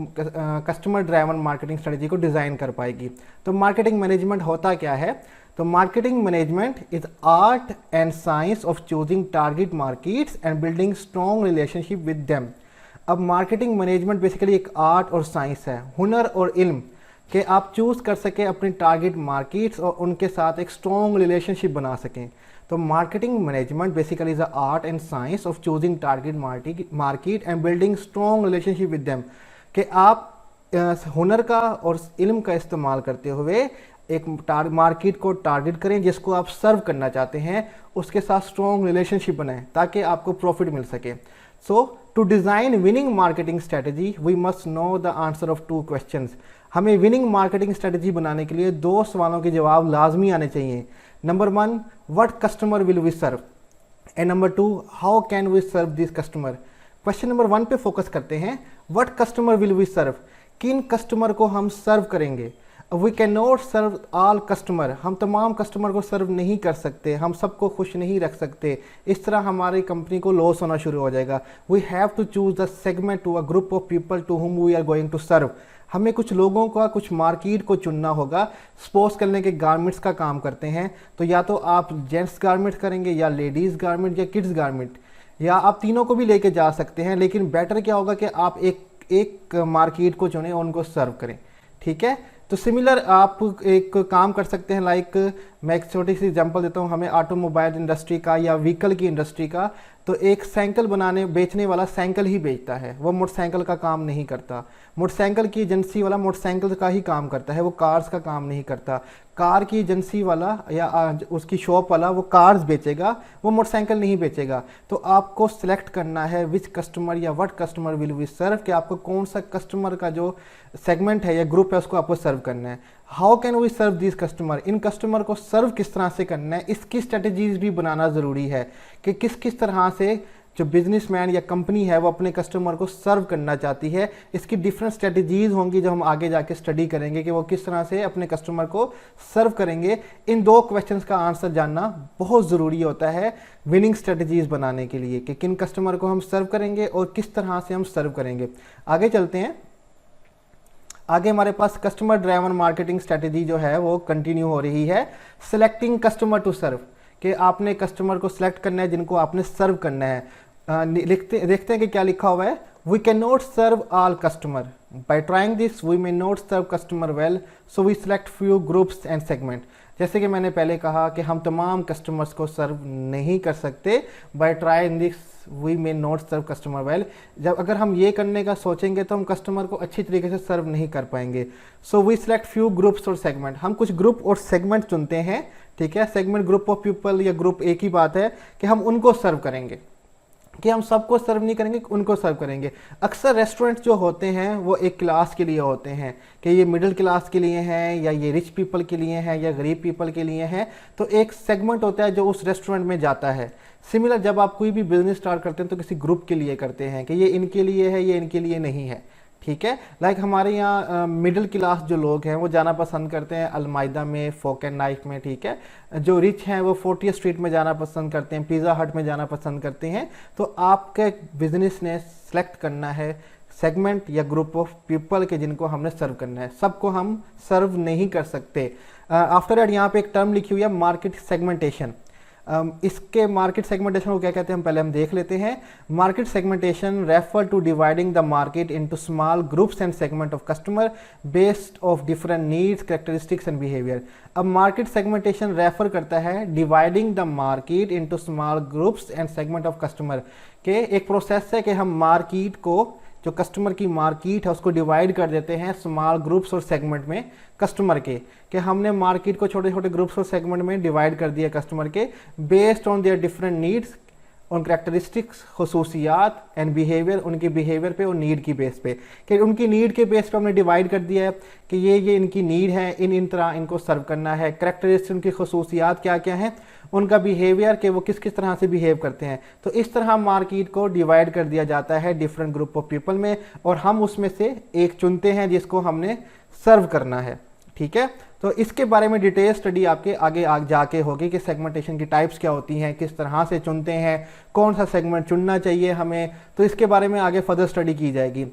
कस्टमर ड्राइवन मार्केटिंग स्ट्रेटजी को डिज़ाइन कर पाएगी। तो मार्केटिंग मैनेजमेंट होता क्या है? तो marketing management is art and science of choosing target markets and building strong relationship with them. अब मार्केटिंग मैनेजमेंट बेसिकली एक आर्ट और साइंस है, हुनर और इल्म कि आप चूज़ कर सकें अपनी टारगेट मार्केट्स और उनके साथ एक स्ट्रॉन्ग रिलेशनशिप बना सकें। तो marketing management basically is a art and science of choosing target market and building strong relationship with them, कि आप हुनर का और इल्म का इस्तेमाल करते हुए एक मार्केट को टारगेट करें जिसको आप सर्व करना चाहते हैं, उसके साथ स्ट्रॉन्ग रिलेशनशिप बनाएं ताकि आपको प्रॉफिट मिल सके। So to design winning marketing strategy we must know the answer of 2 questions. हमें विनिंग मार्केटिंग स्ट्रेटजी बनाने के लिए 2 सवालों के जवाब लाजमी आने चाहिए। Number 1, what customer will we serve, and number 2, how can we serve this customer. Question number 1 पे फोकस करते हैं, what customer will we serve, किन कस्टमर को हम सर्व करेंगे। We can not serve all customer, हम तमाम कस्टमर को सर्व नहीं कर सकते, हम सबको खुश नहीं रख सकते, इस तरह हमारी कंपनी को लॉस होना शुरू हो जाएगा। We have to choose the segment to a group of people to whom we are going to serve. हमें कुछ लोगों का, कुछ मार्केट को चुनना होगा। सपोज करने के गारमेंट्स का काम करते हैं तो या तो आप जेंट्स गारमेंट करेंगे या लेडीज़ गारमेंट या किड्स गारमेंट, या आप तीनों को भी लेके जा सकते हैं, लेकिन बेटर क्या होगा कि आप एक मार्केट को चुनें और उनको सर्व करें। ठीक है, तो सिमिलर आप एक काम कर सकते हैं, लाइक मैं एक छोटी सी एग्जांपल देता हूं, हमें ऑटोमोबाइल इंडस्ट्री का या व्हीकल की इंडस्ट्री का, तो एक साइकिल बेचने वाला साइकिल ही बेचता है, वो मोटरसाइकिल का काम नहीं करता। मोटरसाइकिल की एजेंसी वाला मोटरसाइकिल का ही काम करता है, वो कार्स का काम नहीं करता। कार की एजेंसी वाला या उसकी शॉप वाला वो कार्स बेचेगा, वो मोटरसाइकिल नहीं बेचेगा। तो आपको सिलेक्ट करना है विच कस्टमर या what customer will we serve, कि आपको कौन सा कस्टमर का जो सेगमेंट है या ग्रुप है उसको आपको सर्व करना है। How can we serve this customer, इन कस्टमर को सर्व किस तरह से करना है, इसकी स्ट्रेटजीज भी बनाना ज़रूरी है कि किस किस तरह से जो बिजनेसमैन या कंपनी है वो अपने कस्टमर को सर्व करना चाहती है। इसकी डिफरेंट स्ट्रेटजीज होंगी जो हम आगे जाके स्टडी करेंगे कि वो किस तरह से अपने कस्टमर को सर्व करेंगे। इन 2 क्वेश्चंस का आंसर जानना बहुत ज़रूरी होता है विनिंग स्ट्रेटजीज बनाने के लिए, कि किन कस्टमर को हम सर्व करेंगे और किस तरह से हम सर्व करेंगे। आगे चलते हैं। आगे हमारे पास कस्टमर ड्राइवन मार्केटिंग स्ट्रेटजी जो है वो कंटिन्यू हो रही है। सिलेक्टिंग कस्टमर टू सर्व, कि आपने कस्टमर को सिलेक्ट करना है जिनको आपने सर्व करना है। देखते हैं कि क्या लिखा हुआ है। We can not serve all customer, by trying this we may not serve customer well, so we select few groups and segment. जैसे कि मैंने पहले कहा कि हम तमाम कस्टमर्स को सर्व नहीं कर सकते, by trying this we may not serve customer well. जब अगर हम ये करने का सोचेंगे तो हम कस्टमर को अच्छी तरीके से सर्व नहीं कर पाएंगे। So we select few groups और सेगमेंट, हम कुछ ग्रुप और सेगमेंट चुनते हैं। ठीक है, सेगमेंट ग्रुप ऑफ पीपल या ग्रुप एक ही बात है कि हम उनको सर्व करेंगे, कि हम सबको सर्व नहीं करेंगे, उनको सर्व करेंगे। अक्सर रेस्टोरेंट जो होते हैं वो एक क्लास के लिए होते हैं, कि ये मिडिल क्लास के लिए हैं या ये रिच पीपल के लिए हैं या गरीब पीपल के लिए हैं। तो एक सेगमेंट होता है जो उस रेस्टोरेंट में जाता है। सिमिलर जब आप कोई भी बिजनेस स्टार्ट करते हैं तो किसी ग्रुप के लिए करते हैं कि ये इनके लिए है, ये इनके लिए नहीं है। ठीक है, लाइक हमारे यहाँ मिडिल क्लास जो लोग हैं वो जाना पसंद करते हैं अलमाइदा में, फोक एंड नाइफ में। ठीक है, जो रिच हैं वो 40th स्ट्रीट में जाना पसंद करते हैं, पिज़्ज़ा हट में जाना पसंद करते हैं। तो आपके बिजनेस ने सेलेक्ट करना है सेगमेंट या ग्रुप ऑफ पीपल के जिनको हमने सर्व करना है। सबको हम सर्व नहीं कर सकते। आफ्टर दैट यहाँ पे एक टर्म लिखी हुई है मार्केट सेगमेंटेशन। इसके मार्केट सेगमेंटेशन को क्या कहते हैं हम पहले देख लेते हैं। Market segmentation refer to dividing the market into small groups and segment of customer based of different needs, characteristics and behaviour. अब मार्केट सेगमेंटेशन रेफर करता है dividing the market into small groups and segment of customer, के एक process है कि हम market को, जो कस्टमर की मार्केट है उसको डिवाइड कर देते हैं स्मॉल ग्रुप्स और सेगमेंट में कस्टमर के, कि हमने मार्केट को छोटे छोटे ग्रुप्स और सेगमेंट में डिवाइड कर दिया कस्टमर के, based on their different needs, उन करेक्टरिस्टिक्स, खसूसियात एंड बिहेवियर, उनके बिहेवियर पे और नीड की बेस पे, कि उनकी नीड के बेस पे हमने डिवाइड कर दिया है कि ये इनकी नीड है, इन तरह इनको सर्व करना है। करेक्टरिस्टिक्स, उनकी खसूसियात क्या क्या हैं, उनका बिहेवियर के वो किस किस तरह से बिहेव करते हैं। तो इस तरह मार्केट को डिवाइड कर दिया जाता है डिफरेंट ग्रुप ऑफ पीपल में, और हम उसमें से एक चुनते हैं जिसको हमने सर्व करना है। ठीक है, तो इसके बारे में डिटेल स्टडी आपके आगे जाके होगी कि सेगमेंटेशन की टाइप्स क्या होती हैं, किस तरह से चुनते हैं, कौन सा सेगमेंट चुनना चाहिए हमें, तो इसके बारे में आगे फर्दर स्टडी की जाएगी।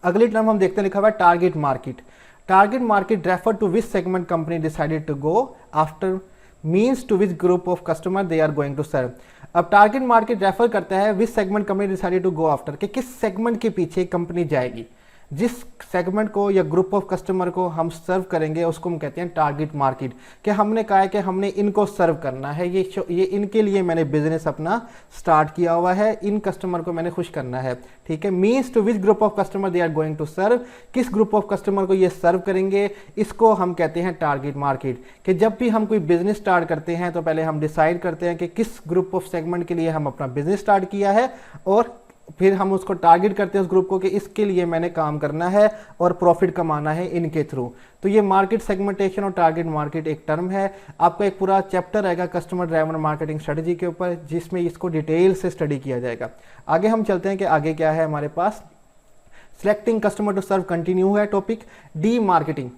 अगली टर्म हम देखते हैं, लिखा हुआ है target market. Target market refer to which segment company decided to go after means to which group of customer they are going to serve. अब टारगेट मार्केट रेफर करता है which segment company decided to go after, कि किस segment के पीछे company जाएगी। जिस segment को या ग्रुप ऑफ कस्टमर को हम सर्व करेंगे उसको हम कहते हैं टारगेट मार्केट, कि हमने कहा है कि हमने इनको सर्व करना है, ये इनके लिए मैंने बिजनेस अपना स्टार्ट किया हुआ है, इन कस्टमर को मैंने खुश करना है। ठीक है, means to which group of customer they are going to serve, किस ग्रुप ऑफ कस्टमर को ये सर्व करेंगे, इसको हम कहते हैं टारगेट मार्केट। कि जब भी हम कोई बिजनेस स्टार्ट करते हैं तो पहले हम डिसाइड करते हैं कि किस ग्रुप ऑफ सेगमेंट के लिए हम अपना बिजनेस स्टार्ट किया है और फिर हम उसको टारगेट करते हैं उस ग्रुप को कि इसके लिए मैंने काम करना है और प्रॉफिट कमाना है इनके थ्रू। तो ये मार्केट सेगमेंटेशन और टारगेट मार्केट एक टर्म है। आपका एक पूरा चैप्टर आएगा कस्टमर ड्राइवन मार्केटिंग स्ट्रेटजी के ऊपर, जिसमें इसको डिटेल से स्टडी किया जाएगा। आगे हम चलते हैं कि आगे क्या है हमारे पास। Selecting customer to serve continue है topic. Demarketing,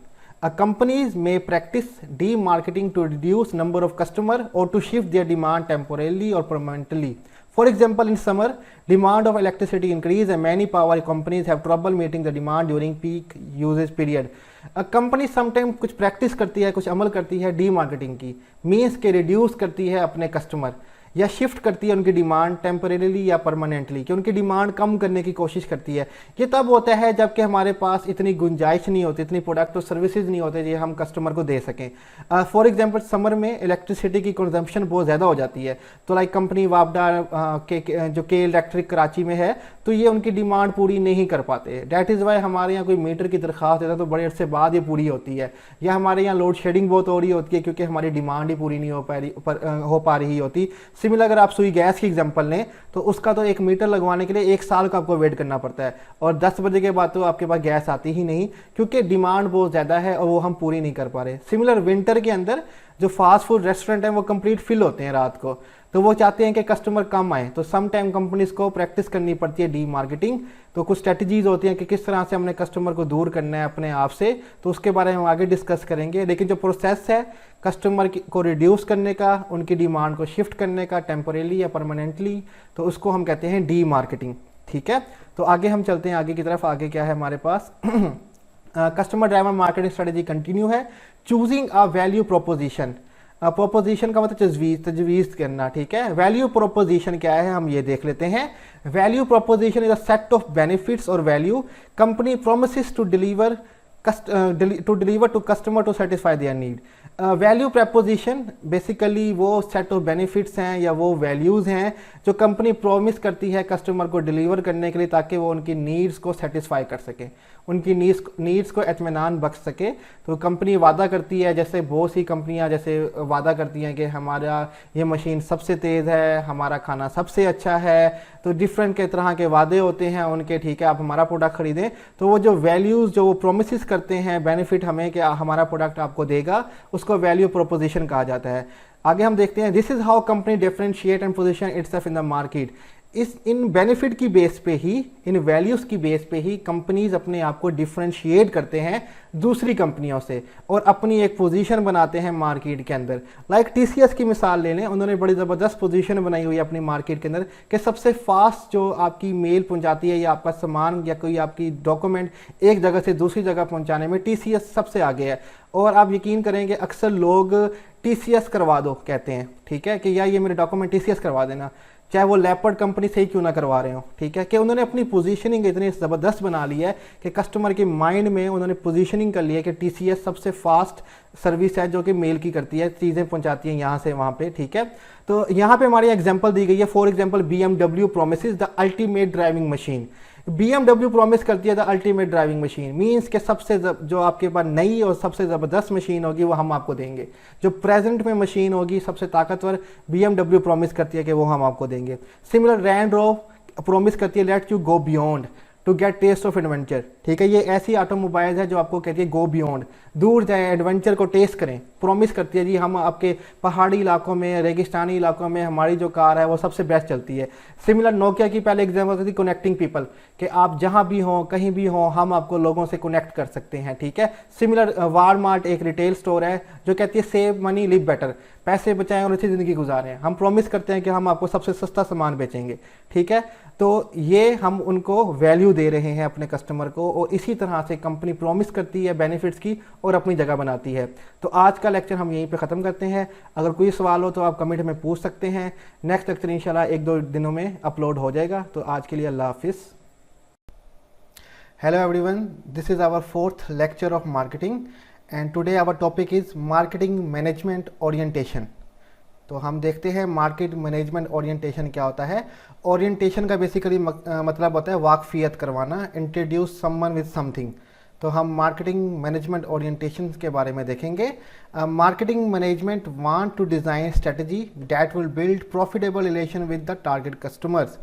companies may practice demarketing to reduce number of customer or to shift their demand temporarily or permanently. For example, in summer, demand of electricity increase and many power companies have trouble meeting the demand during peak usage period. Company sometime कुछ practice करती है, कुछ अमल करती है D marketing की, means के reduce करती है अपने कस्टमर या शिफ्ट करती है उनकी डिमांड टेम्परेली या परमानेंटली, कि उनकी डिमांड कम करने की कोशिश करती है। ये तब होता है जबकि हमारे पास इतनी गुंजाइश नहीं होती, इतनी प्रोडक्ट और सर्विसेज नहीं होते जो हम कस्टमर को दे सकें। फॉर एग्जांपल समर में इलेक्ट्रिसिटी की कंजम्पशन बहुत ज़्यादा हो जाती है, तो लाइक कंपनी वापडा जो के इलेक्ट्रिक कराची में है, तो ये उनकी डिमांड पूरी नहीं कर पाते। डैट इज़ वाई हमारे यहाँ कोई मीटर की दरख्वास्त देता है तो बड़े अरसे बाद ये पूरी होती है, या हमारे यहाँ लोड शेडिंग बहुत हो रही होती है क्योंकि हमारी डिमांड ही पूरी नहीं हो पा रही होती। सिमिलर अगर आप सुई गैस की एग्जांपल लें तो उसका तो एक मीटर लगवाने के लिए 1 साल का आपको वेट करना पड़ता है, और 10 बजे के बाद तो आपके पास गैस आती ही नहीं क्योंकि डिमांड बहुत ज़्यादा है और वो हम पूरी नहीं कर पा रहे। सिमिलर विंटर के अंदर जो फास्ट फूड रेस्टोरेंट हैं वो कंप्लीट फिल होते हैं रात को, तो वो चाहते हैं कि कस्टमर कम आए, तो सम टाइम कंपनीज को प्रैक्टिस करनी पड़ती है डी मार्केटिंग। तो कुछ स्ट्रेटजीज होती हैं कि किस तरह से हमने कस्टमर को दूर करना है अपने आप से, तो उसके बारे में हम आगे डिस्कस करेंगे। लेकिन जो प्रोसेस है कस्टमर को रिड्यूस करने का, उनकी डिमांड को शिफ्ट करने का टेम्परेली या परमानेंटली, तो उसको हम कहते हैं डी मार्केटिंग। ठीक है, तो आगे हम चलते हैं आगे की तरफ। आगे क्या है हमारे पास customer driven marketing strategy continue है। Choosing a value proposition, proposition का मतलब तजवीज़ करना। ठीक है, वैल्यू प्रोपोजिशन क्या है हम ये देख लेते हैं। Value proposition is a set of benefits और value company promises to deliver to customer to satisfy their need. Value proposition basically वो सेट ऑफ बेनिफिट्स हैं या वो वैल्यूज़ हैं जो कंपनी प्रॉमिस करती है कस्टमर को डिलीवर करने के लिए, ताकि वो उनकी नीड्स को सेटिस्फाई कर सके, उनकी नीड्स को इत्मीनान बख्श सके। तो कंपनी वादा करती है, जैसे बहुत सी कंपनियां जैसे वादा करती हैं कि हमारा ये मशीन सबसे तेज़ है, हमारा खाना सबसे अच्छा है, तो डिफरेंट के तरह के वादे होते हैं उनके। ठीक है, आप हमारा प्रोडक्ट खरीदें, तो वो जो वैल्यूज़ जो वो प्रोमिस करते हैं बेनिफिट हमें कि हमारा प्रोडक्ट आपको देगा, उसको वैल्यू प्रोपोजिशन कहा जाता है। आगे हम देखते हैं this is how company differentiate and position itself in the market. In benefit की बेस पे ही, इन वैल्यूज़ की बेस पे ही कंपनीज अपने आप को डिफरेंशिएट करते हैं दूसरी कंपनियों से और अपनी एक पोजीशन बनाते हैं मार्केट के अंदर। लाइक टीसीएस की मिसाल ले लें, उन्होंने बड़ी ज़बरदस्त पोजीशन बनाई हुई है अपनी मार्केट के अंदर कि सबसे फास्ट जो आपकी मेल पहुंचाती है या आपका सामान या कोई आपकी डॉक्यूमेंट एक जगह से दूसरी जगह पहुंचाने में टीसीएस सबसे आगे है। और आप यकीन करेंगे अक्सर लोग टीसीएस करवा दो कहते हैं, ठीक है, कि यार ये मेरे डॉक्यूमेंट टीसीएस करवा देना, चाहे वो लेपर्ड कंपनी से ही क्यों ना करवा रहे हो। ठीक है, कि उन्होंने अपनी पोजीशनिंग इतनी ज़बरदस्त बना ली है कि कस्टमर के माइंड में उन्होंने पोजीशनिंग कर ली है कि टीसीएस सबसे फास्ट सर्विस है जो कि मेल की करती है, चीज़ें पहुंचाती हैं यहाँ से वहाँ पे। ठीक है, तो यहाँ पे हमारी एग्जांपल दी गई है। For example BMW promises the ultimate driving machine. BMW promise करती है the ultimate driving machine, means के सबसे जो आपके पास नई और सबसे ज़बरदस्त मशीन होगी वो हम आपको देंगे। जो प्रेजेंट में मशीन होगी सबसे ताकतवर, BMW प्रॉमिस करती है कि वो हम आपको देंगे। सिमिलर रैंड रोवर प्रॉमिस करती है let you go beyond to get taste of adventure. ठीक है, ये ऐसी ऑटोमोबाइल है जो आपको कहती है गो बियॉन्ड, दूर जाए, एडवेंचर को टेस्ट करें। प्रॉमिस करती है जी हम आपके पहाड़ी इलाकों में, रेगिस्तानी इलाकों में हमारी जो कार है वो सबसे बेस्ट चलती है। सिमिलर नोकिया की पहले एग्जाम्पल थी कनेक्टिंग पीपल, कि आप जहाँ भी हों कहीं भी हों हम आपको लोगों से कनेक्ट कर सकते हैं। ठीक है, सिमिलर वालमार्ट एक रिटेल स्टोर है जो कहती है सेव मनी लिव बेटर, पैसे बचाएं और अच्छी ज़िंदगी गुजारें। हम प्रॉमिस करते हैं कि हम आपको सबसे सस्ता सामान बेचेंगे। ठीक है, तो ये हम उनको वैल्यू दे रहे हैं अपने कस्टमर को, और इसी तरह से कंपनी प्रॉमिस करती है बेनिफिट्स की और अपनी जगह बनाती है। तो आज का लेक्चर हम यहीं पे ख़त्म करते हैं। अगर कोई सवाल हो तो आप कमेंट में पूछ सकते हैं। नेक्स्ट लेक्चर इंशाल्लाह 1-2 दिनों में अपलोड हो जाएगा। तो आज के लिए अल्लाह हाफिज़। Hello everyone, this is our 4th lecture of marketing and today our topic is marketing management orientation. तो हम देखते हैं मार्केट मैनेजमेंट ओरिएंटेशन क्या होता है। ओरिएंटेशन का बेसिकली मतलब होता है वाकफियत करवाना, इंट्रोड्यूस समवन विद समथिंग। तो हम मार्केटिंग मैनेजमेंट ओरिएंटेशन के बारे में देखेंगे। Marketing management want to design strategy that will build profitable relation with the target customers.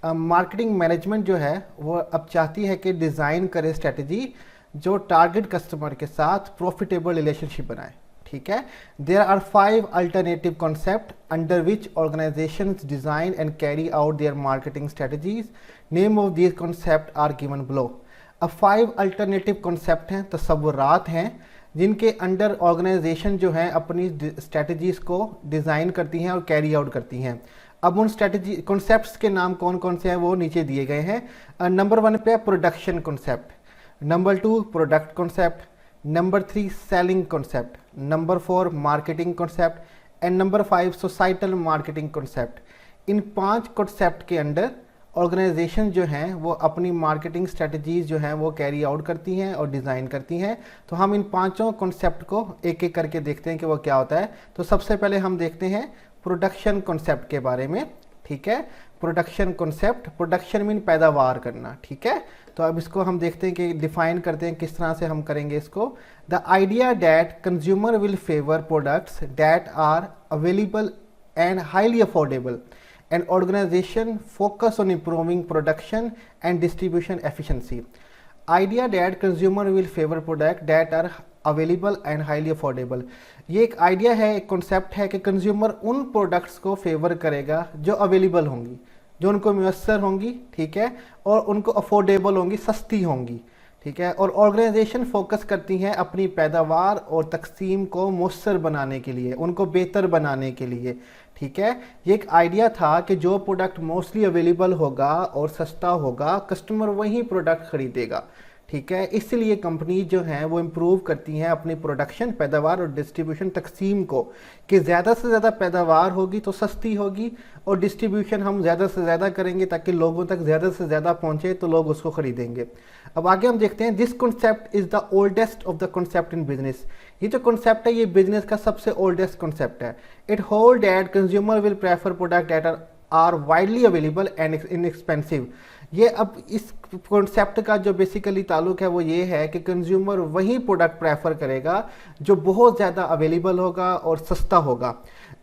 Marketing management जो है वो अब चाहती है कि डिज़ाइन करे स्ट्रेटजी जो टारगेट कस्टमर के साथ प्रॉफिटेबल रिलेशनशिप बनाए। ठीक है, there are 5 alternative concept under which organisations design and carry out their marketing strategies. Name of these concept are given below. अब 5 अल्टरनेटिव कॉन्सेप्ट हैं, तसव्वुरात हैं, जिनके अंडर ऑर्गेनाइजेशन जो है अपनी स्ट्रेटजीज़ को डिज़ाइन करती हैं और कैरी आउट करती हैं। अब उन स्ट्रेटजी कॉन्सेप्ट्स के नाम कौन कौन से हैं वो नीचे दिए गए हैं। नंबर 1 पे production concept, number 2 product concept, number 3 selling concept, number 4 marketing concept and number 5 societal marketing concept. In 5 concept के अंडर ऑर्गेनाइजेशन जो हैं वो अपनी मार्केटिंग स्ट्रेटजीज़ जो हैं वो कैरी आउट करती हैं और डिज़ाइन करती हैं। तो हम इन 5 कॉन्सेप्ट को एक एक करके देखते हैं कि वो क्या होता है। तो सबसे पहले हम देखते हैं प्रोडक्शन कॉन्सेप्ट के बारे में। ठीक है, प्रोडक्शन कॉन्सेप्ट, प्रोडक्शन मीन पैदावार करना। ठीक है, तो अब इसको हम देखते हैं कि डिफाइन करते हैं किस तरह से हम करेंगे इसको। The idea that consumer will favour products that are available and highly affordable and organization focus on improving production and distribution efficiency. Idea that consumer will favor product that are available and highly affordable. ये एक idea है, एक concept है कि consumer उन products को favour करेगा जो अवेलेबल होंगी, जो उनको मुयस्सर होंगी। ठीक है, और उनको अफोर्डेबल होंगी, सस्ती होंगी। ठीक है, और ऑर्गेनाइजेशन फोकस करती हैं अपनी पैदावार और तकसीम को मुयस्सर बनाने के लिए, उनको बेहतर बनाने के लिए। ठीक है, ये एक आइडिया था कि जो प्रोडक्ट मोस्टली अवेलेबल होगा और सस्ता होगा, कस्टमर वही प्रोडक्ट खरीदेगा। ठीक है, इसलिए कंपनी जो हैं वो इम्प्रूव करती हैं अपनी प्रोडक्शन, पैदावार और डिस्ट्रीब्यूशन, तकसीम को, कि ज़्यादा से ज़्यादा पैदावार होगी तो सस्ती होगी और डिस्ट्रीब्यूशन हम ज़्यादा से ज़्यादा करेंगे ताकि लोगों तक ज़्यादा से ज़्यादा पहुँचे तो लोग उसको ख़रीदेंगे। अब आगे हम देखते हैं, this concept is the oldest of the concept in business. ये जो कॉन्सेप्ट है ये बिजनेस का सबसे ओल्डेस्ट कॉन्सेप्ट है। It hold that consumer will prefer product that are widely available and inexpensive. ये अब इस कॉन्सेप्ट का जो बेसिकली ताल्लुक है वो ये है कि कंज्यूमर वही प्रोडक्ट प्रेफर करेगा जो बहुत ज़्यादा अवेलेबल होगा और सस्ता होगा।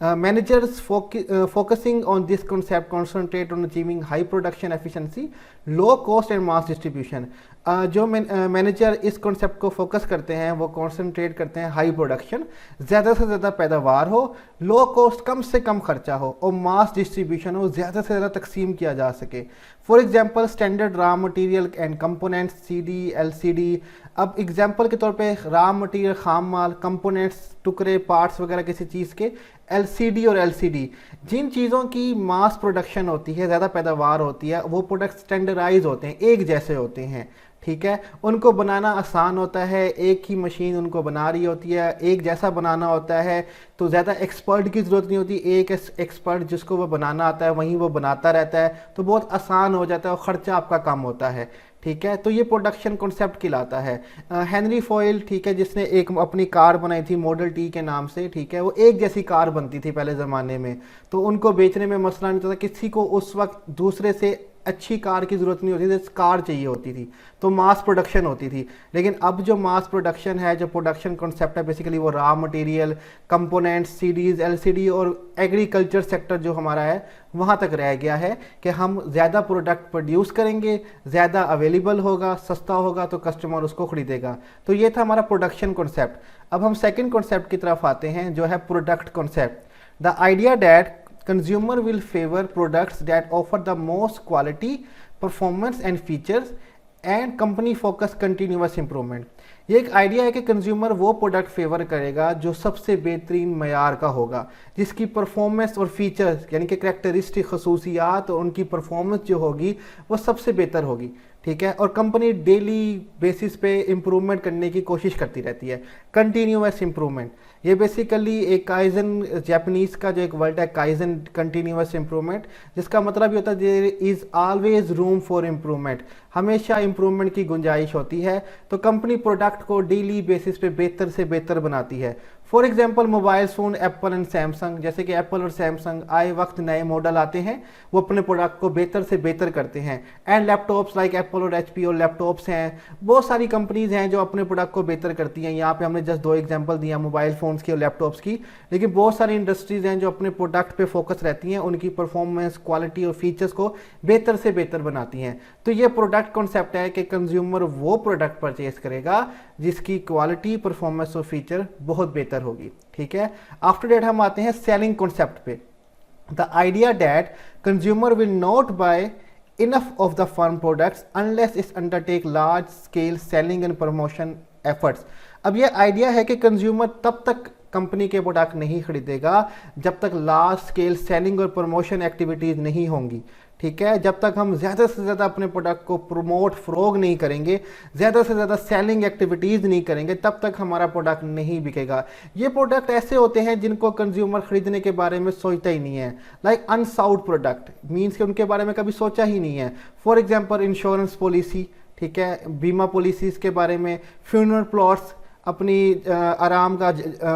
Managers focusing on this concept concentrate on achieving high production efficiency, low cost and mass distribution. जो मैनेजर इस कॉन्सेप्ट को फोकस करते हैं वो कॉन्सनट्रेट करते हैं हाई प्रोडक्शन, ज़्यादा से ज़्यादा पैदावार हो, लो कॉस्ट कम से कम खर्चा हो और मास डिस्ट्रीब्यूशन हो, ज़्यादा से ज़्यादा तकसीम किया जा सके। For example standard raw material and components, CD, LCD. अब एग्जांपल के तौर पे रॉ मटेरियल, खाम माल, कंपोनेंट्स, टुकड़े, पार्ट्स वगैरह किसी चीज़ के, एलसीडी और एलसीडी, जिन चीज़ों की मास प्रोडक्शन होती है, ज़्यादा पैदावार होती है, वो प्रोडक्ट स्टैंडर्डाइज होते हैं, एक जैसे होते हैं। ठीक है, उनको बनाना आसान होता है, एक ही मशीन उनको बना रही होती है, एक जैसा बनाना होता है, तो ज़्यादा एक्सपर्ट की ज़रूरत नहीं होती। एक एक्सपर्ट जिसको वो बनाना आता है वहीं वो बनाता रहता है, तो बहुत आसान हो जाता है और ख़र्चा आपका कम होता है। ठीक है, तो ये प्रोडक्शन कॉन्सेप्ट कहलाता है। हेनरी फॉयल, ठीक है, जिसने एक अपनी कार बनाई थी मॉडल टी के नाम से। ठीक है, वो एक जैसी कार बनती थी पहले ज़माने में, तो उनको बेचने में मसला नहीं था। किसी को उस वक्त दूसरे से अच्छी कार की ज़रूरत नहीं होती थी, कार चाहिए होती थी, तो मास प्रोडक्शन होती थी। लेकिन अब जो मास प्रोडक्शन है, जो प्रोडक्शन कॉन्सेप्ट है, बेसिकली वो raw material, components, CDs, LCD और एग्रीकल्चर सेक्टर जो हमारा है वहाँ तक रह गया है कि हम ज़्यादा प्रोडक्ट प्रोड्यूस करेंगे, ज़्यादा अवेलेबल होगा, सस्ता होगा तो कस्टमर उसको ख़रीदेगा। तो ये था हमारा प्रोडक्शन कॉन्सेप्ट। अब हम सेकेंड कॉन्सेप्ट की तरफ आते हैं जो है product concept. The idea that consumer will favor products that offer the most quality, performance and features and company focus continuous improvement। ये एक आइडिया है कि कंज्यूमर वो प्रोडक्ट फेवर करेगा जो सबसे बेहतरीन मयार का होगा, जिसकी परफॉर्मेंस और फीचर्स यानी कि करैक्टरिस्टिक खसूसियात और उनकी परफॉर्मेंस जो होगी वो सबसे बेहतर होगी। ठीक है, और कंपनी डेली बेसिस पे इम्प्रूवमेंट करने की कोशिश करती रहती है, कंटिन्यूअस इम्प्रूवमेंट। ये बेसिकली एक काइजन, जापानीज़ का जो एक वर्ड है काइजन, कंटिन्यूअस इम्प्रूवमेंट, जिसका मतलब ये होता है there is always room for improvement, हमेशा इम्प्रूवमेंट की गुंजाइश होती है। तो कंपनी प्रोडक्ट को डेली बेसिस पे बेहतर से बेहतर बनाती है। For example mobile phone Apple and Samsung, जैसे कि एप्पल और सैमसंग आए वक्त नए मॉडल आते हैं, वो अपने प्रोडक्ट को बेहतर से बेहतर करते हैं। एंड लैपटॉप्स लाइक एप्पल और एचपी और लैपटॉप्स हैं, बहुत सारी कंपनीज हैं जो अपने प्रोडक्ट को बेहतर करती हैं। यहाँ पे हमने जस्ट 2 एग्जांपल दिया मोबाइल फ़ोन्स की और लैपटॉप्स की, लेकिन बहुत सारी इंडस्ट्रीज़ हैं जो अपने प्रोडक्ट पे फोकस रहती हैं, उनकी परफॉर्मेंस, क्वालिटी और फीचर्स को बेहतर से बेहतर बनाती हैं। तो ये प्रोडक्ट कॉन्सेप्ट है कि कंज्यूमर वो प्रोडक्ट परचेज करेगा जिसकी क्वालिटी, परफॉर्मेंस और फीचर बहुत बेहतर होगी। ठीक है, आफ्टर दैट हम आते हैं सेलिंग कॉन्सेप्ट पे। The idea that consumer will not buy enough of the firm products unless it undertake large scale selling and promotion efforts। अब ये आइडिया है कि कंज्यूमर तब तक कंपनी के प्रोडक्ट नहीं खरीदेगा जब तक लार्ज स्केल सेलिंग और प्रमोशन एक्टिविटीज़ नहीं होंगी। ठीक है, जब तक हम ज़्यादा से ज़्यादा अपने प्रोडक्ट को प्रमोट फ्रोग नहीं करेंगे, ज़्यादा से ज़्यादा सेलिंग एक्टिविटीज़ नहीं करेंगे, तब तक हमारा प्रोडक्ट नहीं बिकेगा। ये प्रोडक्ट ऐसे होते हैं जिनको कंज्यूमर खरीदने के बारे में सोचता ही नहीं है, लाइक अनसाउड प्रोडक्ट, मीन्स कि उनके बारे में कभी सोचा ही नहीं है। फॉर एग्जाम्पल इंश्योरेंस पॉलिसी, ठीक है, बीमा पॉलिसीज़ के बारे में, फ्यूनरल प्लॉट्स, अपनी आराम का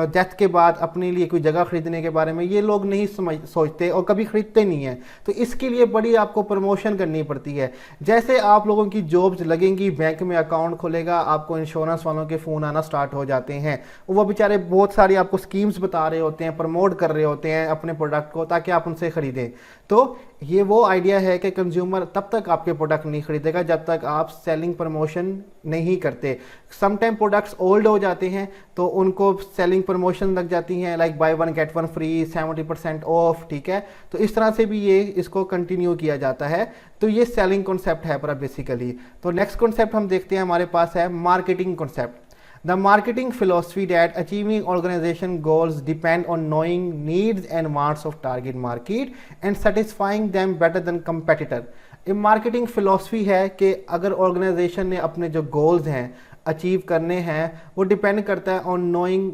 डेथ के बाद अपने लिए कोई जगह खरीदने के बारे में ये लोग नहीं सोचते और कभी खरीदते नहीं हैं। तो इसके लिए बड़ी आपको प्रमोशन करनी पड़ती है। जैसे आप लोगों की जॉब्स लगेंगी, बैंक में अकाउंट खुलेगा, आपको इंश्योरेंस वालों के फ़ोन आना स्टार्ट हो जाते हैं, वो बेचारे बहुत सारी आपको स्कीम्स बता रहे होते हैं, प्रमोट कर रहे होते हैं अपने प्रोडक्ट को ताकि आप उनसे ख़रीदें। तो ये वो आइडिया है कि कंज्यूमर तब तक आपके प्रोडक्ट नहीं खरीदेगा जब तक आप सेलिंग प्रमोशन नहीं करते। समटाइम प्रोडक्ट्स ओल्ड हो जाते हैं तो उनको सेलिंग प्रमोशन लग जाती हैं, like buy 1 get 1 free, 70% off. ठीक है, तो इस तरह से भी ये इसको कंटिन्यू किया जाता है। तो ये सेलिंग कॉन्सेप्ट है पूरा बेसिकली। तो नेक्स्ट कॉन्सेप्ट हम देखते हैं, हमारे पास है marketing concept. The marketing philosophy that achieving organization goals depend on knowing needs and wants of target market and satisfying them better than competitor। ये मार्केटिंग फिलॉसफी है कि अगर ऑर्गेनाइजेशन ने अपने जो गोल्स हैं अचीव करने हैं वो डिपेंड करता है on knowing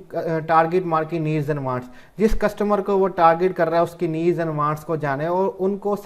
target market needs and wants. जिस कस्टमर को वो टारगेट कर रहा है उसकी नीड्स एंड वांट्स को जाने और उनको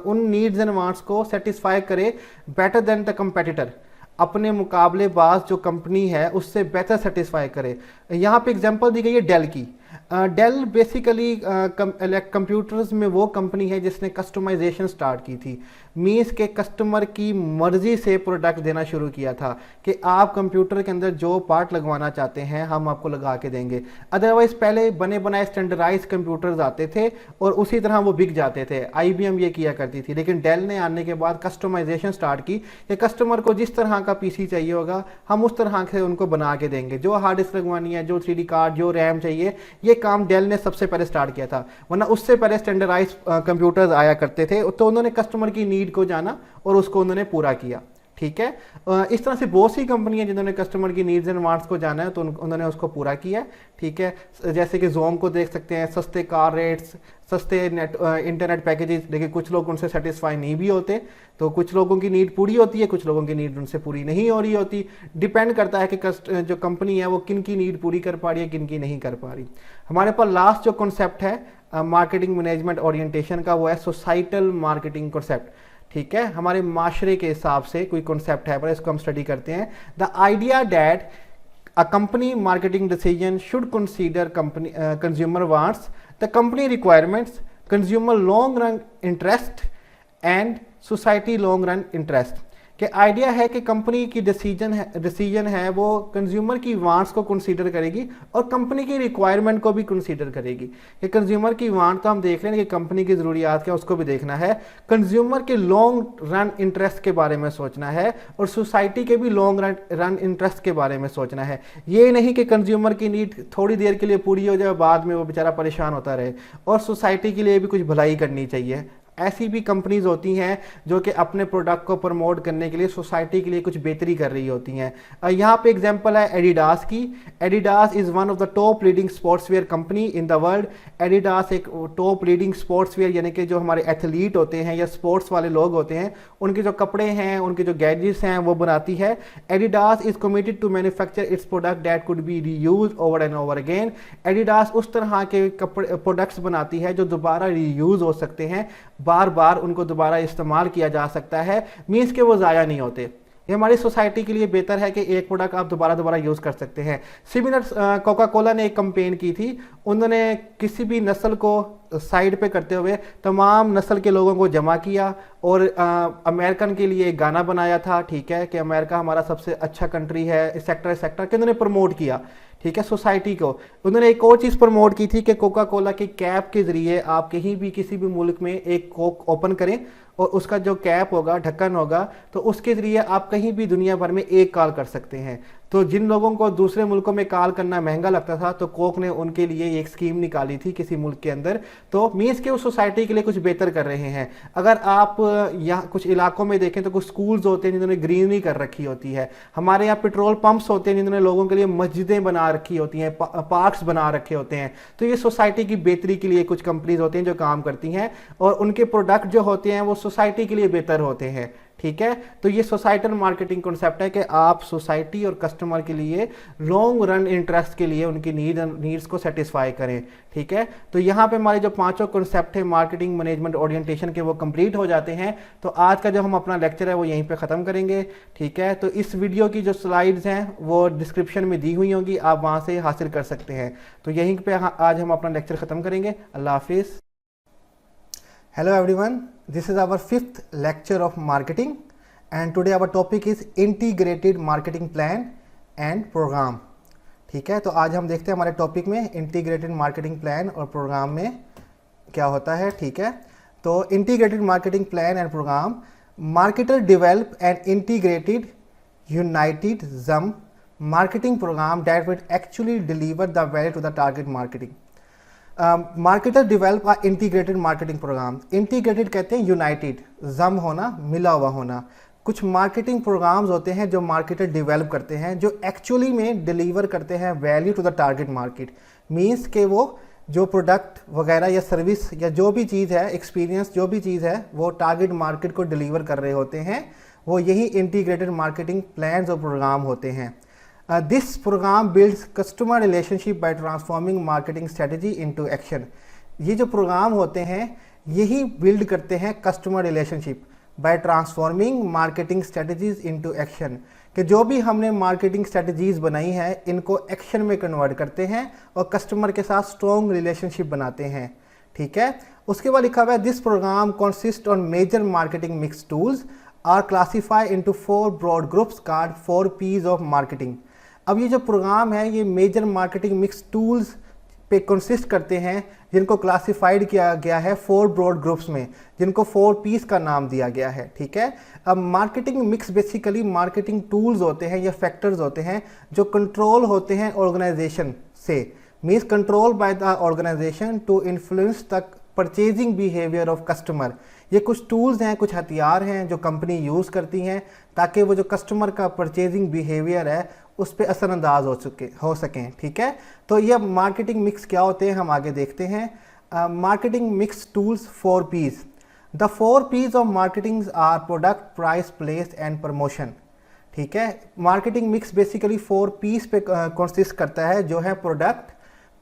उन नीड्स एंड वांट्स को सेटिस्फाई करे बेटर देन द कंपेटिटर, अपने मुकाबलेबाज जो कंपनी है उससे बेहतर सेटिस्फाई करे। यहाँ पे एग्जांपल दी गई है डेल की। डेल बेसिकली कंप्यूटर्स में वो कंपनी है जिसने कस्टमाइजेशन स्टार्ट की थी, मीन्स के कस्टमर की मर्जी से प्रोडक्ट देना शुरू किया था कि आप कंप्यूटर के अंदर जो पार्ट लगवाना चाहते हैं हम आपको लगा के देंगे। अदरवाइज पहले बने बनाए स्टैंडर्डाइज कंप्यूटर्स आते थे और उसी तरह वो बिक जाते थे, IBM ये किया करती थी। लेकिन डेल ने आने के बाद कस्टमाइजेशन स्टार्ट की कि कस्टमर को जिस तरह का PC चाहिए होगा हम उस तरह से उनको बना के देंगे, जो हार्ड डिस्क लगवानी है, जो 3D कार्ड, जो रैम चाहिए, ये काम डेल ने सबसे पहले स्टार्ट किया था। वरना उससे पहले स्टैंडर्डाइज कंप्यूटर्स आया करते थे, तो उन्होंने कस्टमर की नीड को जाना और उसको उन्होंने पूरा किया। ठीक है, इस तरह से बहुत सी कंपनियां जिन्होंने कस्टमर की नीड्स एंड वांट्स को जाना है तो उन्होंने उसको पूरा किया। ठीक है, जैसे कि जोम को देख सकते हैं, सस्ते कार रेट्स, सस्ते इंटरनेट पैकेजेस, लेकिन कुछ लोग उनसे सेटिस्फाई नहीं भी होते। तो कुछ लोगों की नीड पूरी होती है, कुछ लोगों की नीड उनसे पूरी नहीं हो रही होती। डिपेंड करता है कि जो कंपनी है वो किन की नीड पूरी कर पा रही है, किन की नहीं कर पा रही। हमारे पास लास्ट जो कॉन्सेप्ट है मार्केटिंग मैनेजमेंट ओरिएंटेशन का, वो है सोसाइटल मार्केटिंग कॉन्सेप्ट। ठीक है, हमारे माशरे के हिसाब से कोई कॉन्सेप्ट है पर इसको हम स्टडी करते हैं। The idea that a company marketing decision should consider company consumer wants, the company requirements, consumer long run interest and society long run interest. कि आइडिया है कि कंपनी की डिसीजन है वो कंज्यूमर की वांट्स को कंसीडर करेगी और कंपनी की रिक्वायरमेंट को भी कंसीडर करेगी। कि कंज्यूमर की वांट तो हम देख रहे हैं कि कंपनी की ज़रूरियात क्या उसको भी देखना है, कंज्यूमर के लॉन्ग रन इंटरेस्ट के बारे में सोचना है और सोसाइटी के भी लॉन्ग रन इंटरेस्ट के बारे में सोचना है। ये नहीं कि कंज्यूमर की नीड थोड़ी देर के लिए पूरी हो जाए, बाद में वो बेचारा परेशान होता रहे, और सोसाइटी के लिए भी कुछ भलाई करनी चाहिए। ऐसी भी कंपनीज होती हैं जो कि अपने प्रोडक्ट को प्रमोट करने के लिए सोसाइटी के लिए कुछ बेहतरी कर रही होती हैं। यहाँ पे एग्जांपल है एडिडास की। Adidas is one of the top leading sportswear company in the world. Adidas एक टॉप लीडिंग स्पोर्ट्सवेयर, यानी कि जो हमारे एथलीट होते हैं या स्पोर्ट्स वाले लोग होते हैं उनके जो कपड़े हैं, उनके जो गैजेट्स हैं वो बनाती है। Adidas is committed to manufacture its product that could be reuse over and over again. Adidas उस तरह के कपड़े प्रोडक्ट्स बनाती है जो दोबारा रीयूज हो सकते हैं, बार बार उनको दोबारा इस्तेमाल किया जा सकता है, मीन्स के वो ज़ाया नहीं होते। ये हमारी सोसाइटी के लिए बेहतर है कि एक प्रोडक्ट आप दोबारा दोबारा यूज़ कर सकते हैं। सिमिलर कोका कोला ने एक कंपेन की थी, उन्होंने किसी भी नस्ल को साइड पे करते हुए तमाम नस्ल के लोगों को जमा किया और अमेरिकन के लिए एक गाना बनाया था, ठीक है, कि अमेरिका हमारा सबसे अच्छा कंट्री है, इस सेक्टर के उन्होंने प्रमोट किया, ठीक है, सोसाइटी को। उन्होंने एक और चीज़ प्रमोट की थी कि कोका कोला की कैप के ज़रिए आप कहीं भी किसी भी मुल्क में एक कोक ओपन करें और उसका जो कैप होगा, ढक्कन होगा, तो उसके ज़रिए आप कहीं भी दुनिया भर में एक कॉल कर सकते हैं। तो जिन लोगों को दूसरे मुल्कों में कॉल करना महंगा लगता था, तो कोक ने उनके लिए एक स्कीम निकाली थी किसी मुल्क के अंदर। तो मीन्स के उस सोसाइटी के लिए कुछ बेहतर कर रहे हैं। अगर आप यहाँ कुछ इलाकों में देखें तो कुछ स्कूल्स होते हैं जिन्होंने ग्रीनरी कर रखी होती है। हमारे यहाँ पेट्रोल पंप्स होते हैं जिन्होंने लोगों के लिए मस्जिदें बना रखी होती हैं, पार्क्स बना रखे होते हैं। तो ये सोसाइटी की बेहतरी के लिए कुछ कंपनीज होती हैं जो काम करती हैं और उनके प्रोडक्ट जो होते हैं वो सोसाइटी के लिए बेहतर होते हैं, ठीक है। तो ये सोसाइटल मार्केटिंग कॉन्सेप्ट है कि आप सोसाइटी और कस्टमर के लिए लॉन्ग रन इंटरेस्ट के लिए उनकी नीड्स को सेटिस्फाई करें, ठीक है। तो यहाँ पे हमारे जो पांचों कॉन्सेप्ट है मार्केटिंग, मैनेजमेंट, ओरिएंटेशन के, वो कंप्लीट हो जाते हैं। तो आज का जो हम अपना लेक्चर है वो यहीं पे ख़त्म करेंगे, ठीक है। तो इस वीडियो की जो स्लाइड्स हैं वो डिस्क्रिप्शन में दी हुई होंगी, आप वहाँ से हासिल कर सकते हैं। तो यहीं पे आज हम अपना लेक्चर ख़त्म करेंगे। अल्लाह हाफिज़। Hello everyone, this is our 5th lecture of marketing and today our topic is integrated marketing plan and program, ठीक है। तो आज हम देखते हैं हमारे टॉपिक में इंटीग्रेटेड मार्केटिंग प्लान और प्रोग्राम में क्या होता है, ठीक है। तो integrated marketing plan and program, marketer develop and integrated united जम marketing program that would actually deliver the value to the target marketing. Marketer develop a integrated marketing program. Integrated कहते हैं यूनाइटेड, जम होना, मिला हुआ होना। कुछ मार्केटिंग प्रोग्राम्स होते हैं जो मार्केटर डेवलप करते हैं, जो एक्चुअली में डिलीवर करते हैं value to the target market. Means के वो जो प्रोडक्ट वगैरह या सर्विस या जो भी चीज़ है, एक्सपीरियंस जो भी चीज़ है, वो टारगेट मार्केट को डिलीवर कर रहे होते हैं। वो यही इंटीग्रेटेड मार्केटिंग प्लान्स और प्रोग्राम होते हैं। This program builds customer relationship by transforming marketing strategy into action. ये जो प्रोग्राम होते हैं यही बिल्ड करते हैं customer relationship bye transforming marketing strategies into action, कि जो भी हमने मार्केटिंग स्ट्रेटजीज बनाई है इनको एक्शन में कन्वर्ट करते हैं और कस्टमर के साथ स्ट्रॉन्ग रिलेशनशिप बनाते हैं, ठीक है। उसके बाद लिखा हुआ है this program consist on major marketing mix tools are classify into 4 broad groups called 4 P's of marketing. अब ये जो प्रोग्राम है ये मेजर मार्केटिंग मिक्स टूल्स पे कंसिस्ट करते हैं, जिनको क्लासिफाइड किया गया है 4 ब्रॉड ग्रुप्स में, जिनको 4 P's का नाम दिया गया है, ठीक है। अब marketing mix basically marketing tools होते हैं या फैक्टर्स होते हैं जो कंट्रोल होते हैं ऑर्गेनाइजेशन से, means control by the organisation to influence the purchasing behaviour of customer. ये कुछ टूल्स हैं, कुछ हथियार हैं जो कंपनी यूज़ करती हैं ताकि वो जो कस्टमर का परचेजिंग बिहेवियर है उस पर असरअंदाज हो सकें, ठीक है। तो ये मार्केटिंग मिक्स क्या होते हैं हम आगे देखते हैं। Marketing mix tools 4 P's। The 4 P's of marketing are product, price, place and promotion, ठीक है। मार्केटिंग मिक्स बेसिकली 4 P's पे कंसिस्ट करता है, जो है product,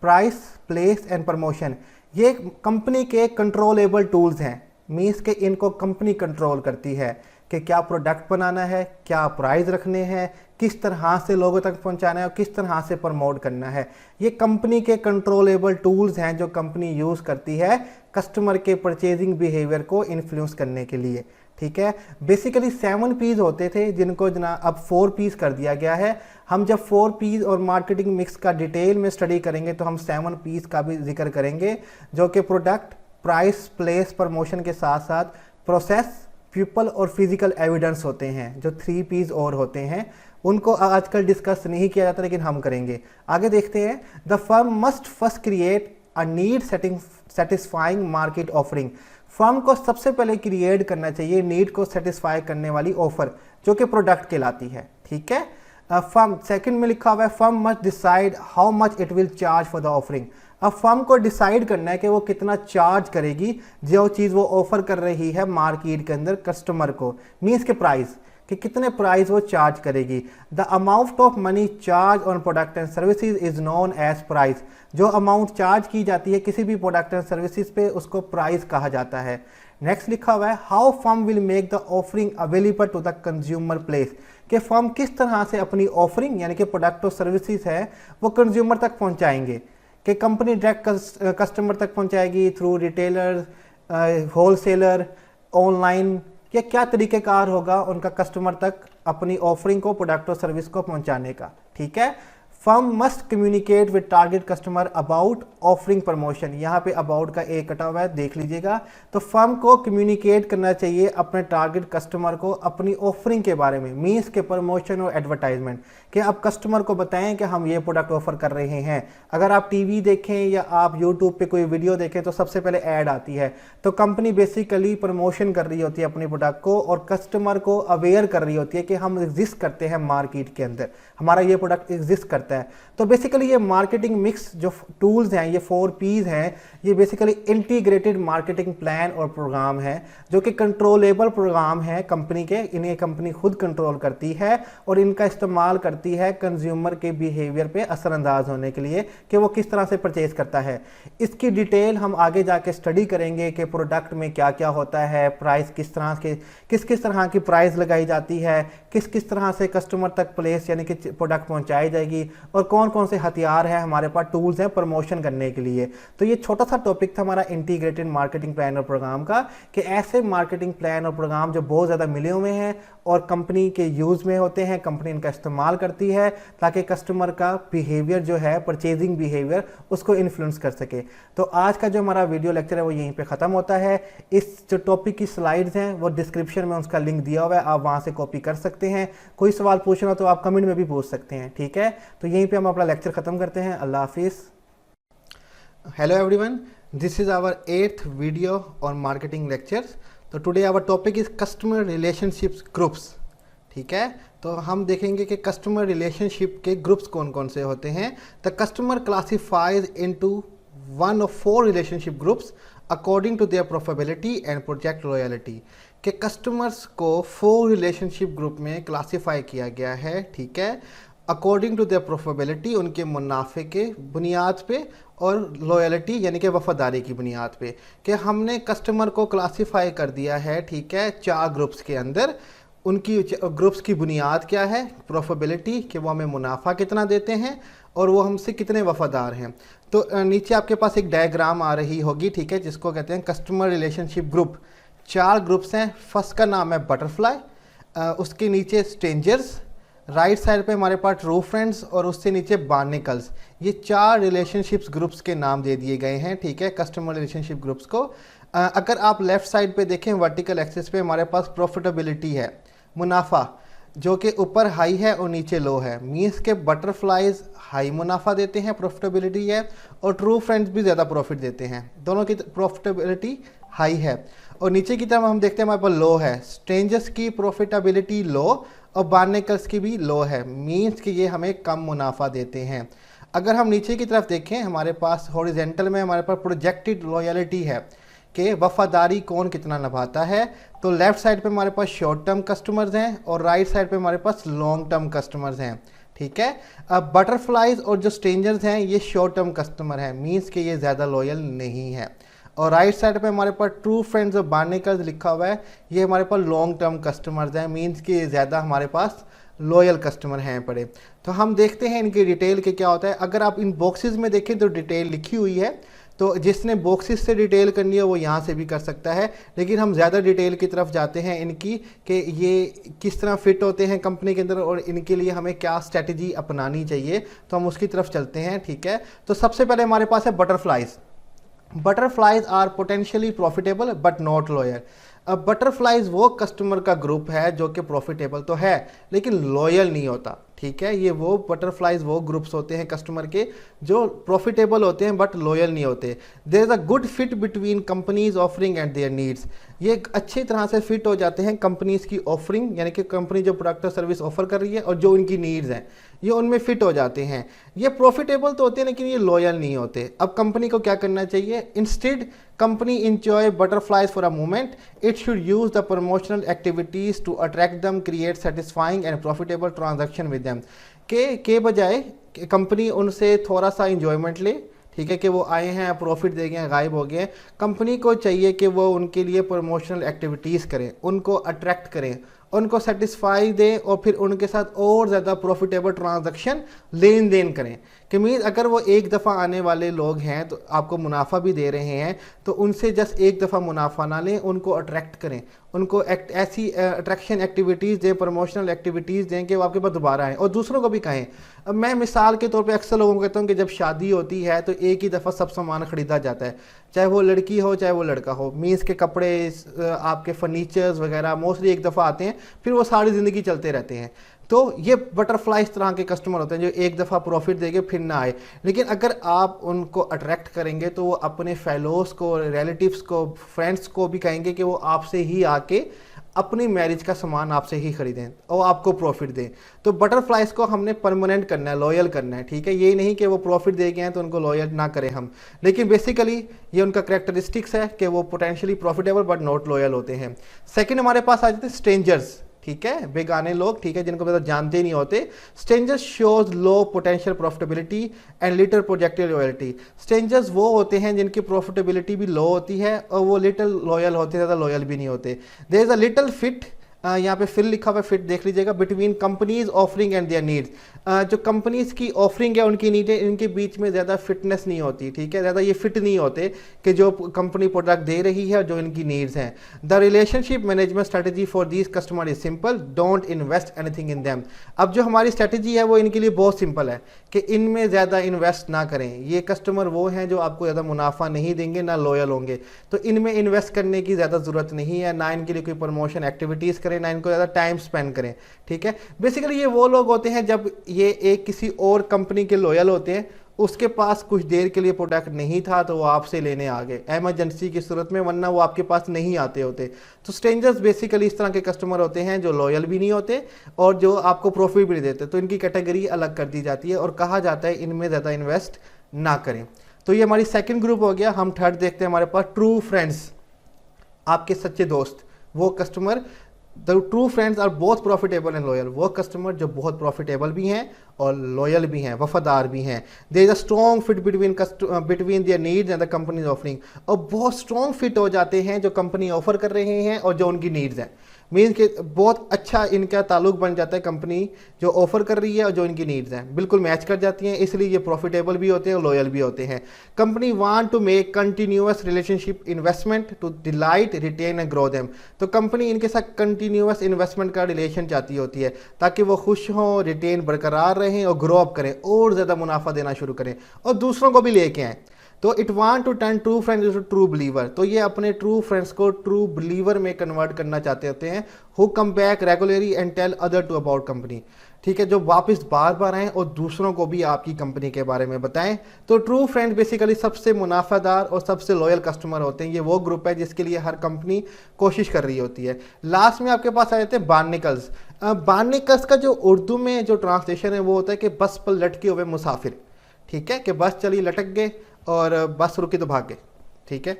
price, place and promotion. ये कंपनी के कंट्रोलेबल टूल्स हैं, मीन्स के इनको कंपनी कंट्रोल करती है कि क्या प्रोडक्ट बनाना है, क्या प्राइस रखने हैं, किस तरह से लोगों तक पहुंचाना है और किस तरह से प्रमोट करना है। ये कंपनी के कंट्रोलेबल टूल्स हैं जो कंपनी यूज़ करती है कस्टमर के परचेजिंग बिहेवियर को इन्फ्लुएंस करने के लिए, ठीक है। बेसिकली 7 P's होते थे जिनको जनाब अब 4 P's कर दिया गया है। हम जब 4 P's और मार्केटिंग मिक्स का डिटेल में स्टडी करेंगे तो हम 7 P's का भी जिक्र करेंगे, जो कि प्रोडक्ट, प्राइस, प्लेस, प्रमोशन के साथ साथ प्रोसेस, पीपल और फिजिकल एविडेंस होते हैं, जो 3 P's और होते हैं। उनको आजकल डिस्कस नहीं किया जाता लेकिन हम करेंगे। आगे देखते हैं। The firm must first create a need satisfying market offering. Firm को सबसे पहले क्रिएट करना चाहिए नीड को सेटिस्फाई करने वाली ऑफर, जो कि प्रोडक्ट कहलाती है, ठीक है। फर्म सेकंड में लिखा हुआ है firm must decide how much it will charge for the offering. अब फर्म को डिसाइड करना है कि वो कितना चार्ज करेगी जो चीज़ वो ऑफर कर रही है मार्केट के अंदर कस्टमर को, मीन्स के प्राइस, कि कितने प्राइस वो चार्ज करेगी। The amount of money charge on product and services is known as price. जो अमाउंट चार्ज की जाती है किसी भी प्रोडक्ट एंड सर्विसेज पे उसको प्राइस कहा जाता है, नेक्स्ट लिखा हुआ है how firm will make the offering available to the consumer place, कि फर्म किस तरह से अपनी ऑफरिंग यानी कि प्रोडक्ट और सर्विसेज है वो कंज्यूमर तक पहुंचाएंगे, कि कंपनी डायरेक्ट कस्टमर तक पहुंचाएगी थ्रू रिटेलर, होलसेलर, ऑनलाइन, या क्या तरीक़ेकार होगा उनका कस्टमर तक अपनी ऑफरिंग को, प्रोडक्ट और सर्विस को पहुंचाने का। ठीक है, firm must communicate with target customer about offering promotion, यहाँ पे अबाउट का ए कटा हुआ है देख लीजिएगा। तो फर्म को कम्युनिकेट करना चाहिए अपने टारगेट कस्टमर को अपनी ऑफरिंग के बारे में, मीन्स के प्रमोशन और एडवर्टाइजमेंट, कि आप कस्टमर को बताएं कि हम ये प्रोडक्ट ऑफर कर रहे हैं। अगर आप टीवी देखें या आप यूट्यूब पे कोई वीडियो देखें तो सबसे पहले ऐड आती है, तो कंपनी बेसिकली प्रमोशन कर रही होती है अपने प्रोडक्ट को और कस्टमर को अवेयर कर रही होती है कि हम एग्जिस्ट करते हैं मार्केट के अंदर, हमारा ये प्रोडक्ट एग्जिस्ट करता है। तो बेसिकली ये मार्केटिंग मिक्स जो टूल्स हैं, ये 4 P's हैं, ये बेसिकली इंटीग्रेटेड मार्केटिंग प्लान और प्रोग्राम है जो कि कंट्रोलेबल प्रोग्राम है कंपनी के, इन्हें कंपनी खुद कंट्रोल करती है और इनका इस्तेमाल करती है कंज्यूमर के बिहेवियर पे असरअंदाज होने के लिए कि वो किस तरह से परचेज करता है। इसकी डिटेल हम आगे जाके स्टडी करेंगे कि प्रोडक्ट में क्या क्या होता है, प्राइस किस तरह के, किस तरह की प्राइस लगाई जाती है, किस तरह से कस्टमर तक प्लेस यानी कि प्रोडक्ट पहुंचाई जाएगी और कौन कौन से हथियार हैं हमारे पास, टूल्स हैं प्रमोशन करने के लिए। तो ये छोटा सा टॉपिक था हमारा इंटीग्रेटेड मार्केटिंग प्लान और प्रोग्राम का, कि ऐसे मार्केटिंग प्लान और प्रोग्राम जो बहुत ज़्यादा मिले हुए हैं और कंपनी के यूज़ में होते हैं, कंपनी इनका इस्तेमाल करती है ताकि कस्टमर का बिहेवियर जो है, परचेजिंग बिहेवियर, उसको इन्फ्लुएंस कर सके। तो आज का जो हमारा वीडियो लेक्चर है वो यहीं पे ख़त्म होता है। इस जो टॉपिक की स्लाइड्स हैं वो डिस्क्रिप्शन में उसका लिंक दिया हुआ है, आप वहाँ से कॉपी कर सकते हैं। कोई सवाल पूछना हो तो आप कमेंट में भी पूछ सकते हैं। ठीक है, तो यहीं पे हम अपना लेक्चर ख़त्म करते हैं। अल्लाह हाफिज़। Hello everyone, this is our 8th video on marketing lectures. तो today our topic is customer relationships groups. ठीक है, तो हम देखेंगे कि कस्टमर रिलेशनशिप के ग्रुप्स कौन कौन से होते हैं। The customer classifies into one of 4 relationship groups according to their profitability and project loyalty, के कस्टमर्स को 4 रिलेशनशिप ग्रुप में क्लासीफाई किया गया है। ठीक है, अकॉर्डिंग टू देयर प्रोफेबिलिटी, उनके मुनाफे के बुनियाद पे, और लॉयल्टी यानी कि वफादारी की बुनियाद पे, कि हमने कस्टमर को क्लासीफाई कर दिया है। ठीक है, 4 ग्रुप्स के अंदर। उनकी ग्रुप्स की बुनियाद क्या है, प्रोफेबिलिटी, कि वो हमें मुनाफा कितना देते हैं और वो हमसे कितने वफादार हैं। तो नीचे आपके पास एक डायग्राम आ रही होगी, ठीक है, जिसको कहते हैं कस्टमर रिलेशनशिप ग्रुप। 4 ग्रुप्स हैं। फर्स्ट का नाम है बटरफ्लाई, उसके नीचे स्ट्रेंजर्स, राइट साइड पे हमारे पास ट्रू फ्रेंड्स और उससे नीचे बार्निकल्स। ये 4 रिलेशनशिप्स ग्रुप्स के नाम दे दिए गए हैं। ठीक है, कस्टमर रिलेशनशिप ग्रुप्स को। अगर आप लेफ़्ट साइड पे देखें वर्टिकल एक्सिस पे हमारे पास प्रॉफिटेबिलिटी है, मुनाफा, जो कि ऊपर हाई है और नीचे लो है। मीन्स के बटरफ्लाइज हाई मुनाफा देते हैं, प्रॉफिटेबिलिटी है, और ट्रू फ्रेंड्स भी ज़्यादा प्रॉफिट देते हैं, दोनों की प्रॉफिटेबिलिटी हाई है। और नीचे की तरफ हम देखते हैं हमारे पास लो है, स्ट्रेंजर्स की प्रॉफिटेबिलिटी लो और बार्निकल्स की भी लो है, मीन्स कि ये हमें कम मुनाफा देते हैं। अगर हम नीचे की तरफ देखें हमारे पास हॉरिजेंटल में हमारे पास प्रोजेक्टेड लॉयल्टी है कि वफादारी कौन कितना निभाता है। तो लेफ़्ट साइड पे हमारे पास शॉर्ट टर्म कस्टमर्स हैं और राइट साइड पे हमारे पास लॉन्ग टर्म कस्टमर्स हैं। ठीक है, अब बटरफ्लाइज और जो स्ट्रेंजर्स हैं ये शॉर्ट टर्म कस्टमर हैं, मीन्स कि ये ज़्यादा लॉयल नहीं है। और राइट साइड पे हमारे पास ट्रू फ्रेंड्स और बार्निकल्स लिखा हुआ है, ये हमारे पास लॉन्ग टर्म कस्टमर्स हैं, मीन्स कि ये ज़्यादा हमारे पास लॉयल कस्टमर हैं पड़े। तो हम देखते हैं इनकी डिटेल के क्या होता है। अगर आप इन बॉक्सेस में देखें तो डिटेल लिखी हुई है, तो जिसने बॉक्सेस से डिटेल करनी है वो यहाँ से भी कर सकता है, लेकिन हम ज़्यादा डिटेल की तरफ जाते हैं इनकी, कि ये किस तरह फिट होते हैं कंपनी के अंदर और इनके लिए हमें क्या स्ट्रैटेजी अपनानी चाहिए, तो हम उसकी तरफ चलते हैं। ठीक है, तो सबसे पहले हमारे पास है butterflies. Butterflies are potentially profitable but not loyal. अब बटरफ्लाइज वो कस्टमर का ग्रुप है जो कि प्रॉफिटेबल तो है लेकिन लॉयल नहीं होता। ठीक है, ये वो बटरफ्लाइज वो ग्रुप्स होते हैं कस्टमर के जो प्रॉफिटेबल होते हैं बट लॉयल नहीं होते। There is a good fit between companies offering and their needs. ये अच्छी तरह से फिट हो जाते हैं कंपनीज की ऑफरिंग, यानी कि कंपनी जो प्रोडक्ट और सर्विस ऑफर कर रही है और जो उनकी नीड्स हैं ये उनमें फिट हो जाते हैं। ये प्रॉफिटेबल तो होते हैं लेकिन ये लॉयल नहीं होते। अब कंपनी को क्या करना चाहिए, instead company enjoy butterflies for a moment, it should use the promotional activities to attract them, create satisfying and profitable transaction with them। के बजाय कंपनी उनसे थोड़ा सा इंजॉयमेंट ले, ठीक है, कि वो आए हैं, प्रॉफिट दे गए, गायब हो गए। कंपनी को चाहिए कि वो उनके लिए प्रमोशनल एक्टिविटीज़ करें, उनको अट्रैक्ट करें, उनको सेटिस्फाई दें और फिर उनके साथ और ज़्यादा प्रॉफिटेबल ट्रांजैक्शन लेन देन करें। कि मीन अगर वो एक दफ़ा आने वाले लोग हैं तो आपको मुनाफा भी दे रहे हैं, तो उनसे जस्ट एक दफ़ा मुनाफा ना लें, उनको अट्रैक्ट करें, उनको ऐसी अट्रैक्शन एक्टिविटीज़ दें, प्रमोशनल एक्टिविटीज़ दें कि वो आपके पास दोबारा आएँ और दूसरों को भी कहें। अब मैं मिसाल के तौर पे अक्सर लोगों को कहता हूँ कि जब शादी होती है तो एक ही दफ़ा सब सामान ख़रीदा जाता है, चाहे वो लड़की हो चाहे वो लड़का हो। मीन्स के कपड़े, आपके फर्नीचर्स वगैरह मोस्टली एक दफ़ा आते हैं, फिर वो सारी ज़िंदगी चलते रहते हैं। तो ये बटरफ्लाई इस तरह के कस्टमर होते हैं जो एक दफ़ा प्रॉफिट देके फिर ना आए। लेकिन अगर आप उनको अट्रैक्ट करेंगे तो वो अपने फेलोज़ को, रिलेटिव्स को, फ्रेंड्स को भी कहेंगे कि वो आपसे ही आके अपनी मैरिज का सामान आपसे ही खरीदें और आपको प्रॉफिट दें। तो बटरफ्लाइज को हमने परमानेंट करना है, लॉयल करना है। ठीक है, ये नहीं कि वो प्रॉफिट दे गए हैं तो उनको लॉयल ना करें हम, लेकिन बेसिकली ये उनका करेक्टरिस्टिक्स है कि वो potentially profitable but not loyal होते हैं। सेकंड हमारे पास आ जाते हैं स्ट्रेंजर्स। ठीक है, बेगाने लोग, ठीक है, जिनको ज़्यादा जानते नहीं होते। Strangers shows low potential profitability and little projected loyalty. Strangers वो होते हैं जिनकी प्रॉफिटेबिलिटी भी लो होती है और वो लिटिल लॉयल होते हैं, ज़्यादा लॉयल भी नहीं होते। There is a little fit, यहाँ पे फिर लिखा हुआ फिट देख लीजिएगा, between companies offering and their needs. जो कंपनीज की ऑफरिंग है, उनकी नीडें, इनके बीच में ज़्यादा फिटनेस नहीं होती। ठीक है, ज़्यादा ये फिट नहीं होते कि जो कंपनी प्रोडक्ट दे रही है और जो इनकी नीड्स हैं। The relationship management strategy for these customer is simple, don't invest anything in them. अब जो हमारी स्ट्रेटजी है वो इनके लिए बहुत सिंपल है कि इनमें ज़्यादा इन्वेस्ट ना करें। ये कस्टमर वो हैं जो आपको ज़्यादा मुनाफा नहीं देंगे, ना लॉयल होंगे, तो इनमें इन्वेस्ट करने की ज़्यादा ज़रूरत नहीं है, ना इनके लिए कोई प्रमोशन एक्टिविटीज़ करें, ना इनको ज़्यादा टाइम स्पेंड करें। ठीक है, बेसिकली ये वो लोग होते हैं जब ये एक किसी और कंपनी के लॉयल होते हैं, उसके पास कुछ देर के लिए प्रोडक्ट नहीं था तो वो आपसे लेने आ गए एमरजेंसी की सूरत में, वरना वो आपके पास नहीं आते होते। तो स्ट्रेंजर्स बेसिकली इस तरह के कस्टमर होते हैं जो लॉयल भी नहीं होते और जो आपको प्रॉफिट भी नहीं देते। तो इनकी कैटेगरी अलग कर दी जाती है और कहा जाता है इनमें ज़्यादा इन्वेस्ट ना करें। तो ये हमारी सेकेंड ग्रुप हो गया। हम थर्ड देखते हैं, हमारे पास ट्रू फ्रेंड्स, आपके सच्चे दोस्त, वो customer. The true friends are both profitable and loyal, वो कस्टमर जो बहुत प्रॉफिटेबल भी हैं और लॉयल भी हैं, वफादार भी हैं। There is a strong fit between their needs and the company offering. और बहुत स्ट्रॉन्ग फिट हो जाते हैं जो कंपनी ऑफर कर रहे हैं और जो उनकी नीड्स हैं। मीन्स कि बहुत अच्छा इनका ताल्लुक बन जाता है, कंपनी जो ऑफर कर रही है और जो इनकी नीड्स हैं बिल्कुल मैच कर जाती हैं, इसलिए ये प्रॉफिटेबल भी होते हैं और लॉयल भी होते हैं। Company want to make continuous relationship investment to delight, retain and grow them. तो कंपनी इनके साथ कंटिन्यूअस इन्वेस्टमेंट का रिलेशन चाहती होती है ताकि वो खुश हों, रिटेन बरकरार रहें और ग्रो अप करें और ज़्यादा मुनाफा देना शुरू करें और दूसरों को भी लेके आएँ। तो it want to turn true friends to true believer. तो ये अपने ट्रू फ्रेंड्स को ट्रू बिलीवर में कन्वर्ट करना चाहते होते हैं, who come back regularly and tell other too about company. ठीक है, जो वापस बार बार आएँ और दूसरों को भी आपकी कंपनी के बारे में बताएं। तो ट्रू फ्रेंड बेसिकली सबसे मुनाफादार और सबसे लॉयल कस्टमर होते हैं। ये वो ग्रुप है जिसके लिए हर कंपनी कोशिश कर रही होती है। लास्ट में आपके पास आ जाते हैं बार्निकल्स। बार्निकल्स का जो उर्दू में जो ट्रांसलेशन है वो होता है कि बस पर लटके हुए मुसाफिर। ठीक है, कि बस चली, लटक गए और बस रुकी तो भाग गए। ठीक है,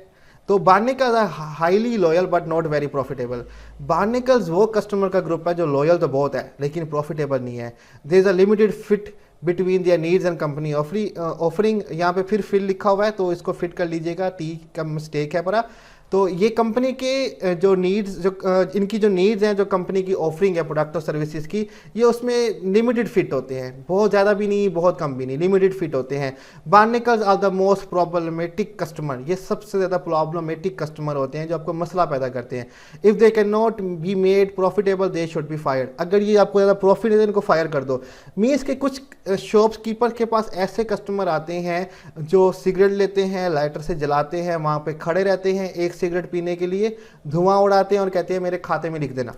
तो barnacles highly loyal but not very profitable. Barnacles वो कस्टमर का ग्रुप है जो लॉयल तो बहुत है लेकिन प्रॉफिटेबल नहीं है। There is a limited fit between their needs and company offering. यहाँ पे फिर लिखा हुआ है तो इसको फिट कर लीजिएगा, टी का मिस्टेक है परा। तो ये कंपनी के जो नीड्स, जो इनकी जो नीड्स हैं, जो कंपनी की ऑफरिंग है प्रोडक्ट और सर्विसेज की, ये उसमें लिमिटेड फिट होते हैं, बहुत ज़्यादा भी नहीं बहुत कम भी नहीं, लिमिटेड फिट होते हैं। Barnacles are the most problematic customer. ये सबसे ज़्यादा प्रॉब्लमेटिक कस्टमर होते हैं जो आपको मसला पैदा करते हैं। If they can not be made profitable they should be fired. अगर ये आपको ज़्यादा प्रॉफिट है तो इनको फायर कर दो। मीन्स के कुछ शॉपकीपर के पास ऐसे कस्टमर आते हैं जो सिगरेट लेते हैं, लाइटर से जलाते हैं, वहाँ पर खड़े रहते हैं, एक सिगरेट पीने के लिए धुआं उड़ाते हैं और कहते हैं मेरे खाते में लिख देना,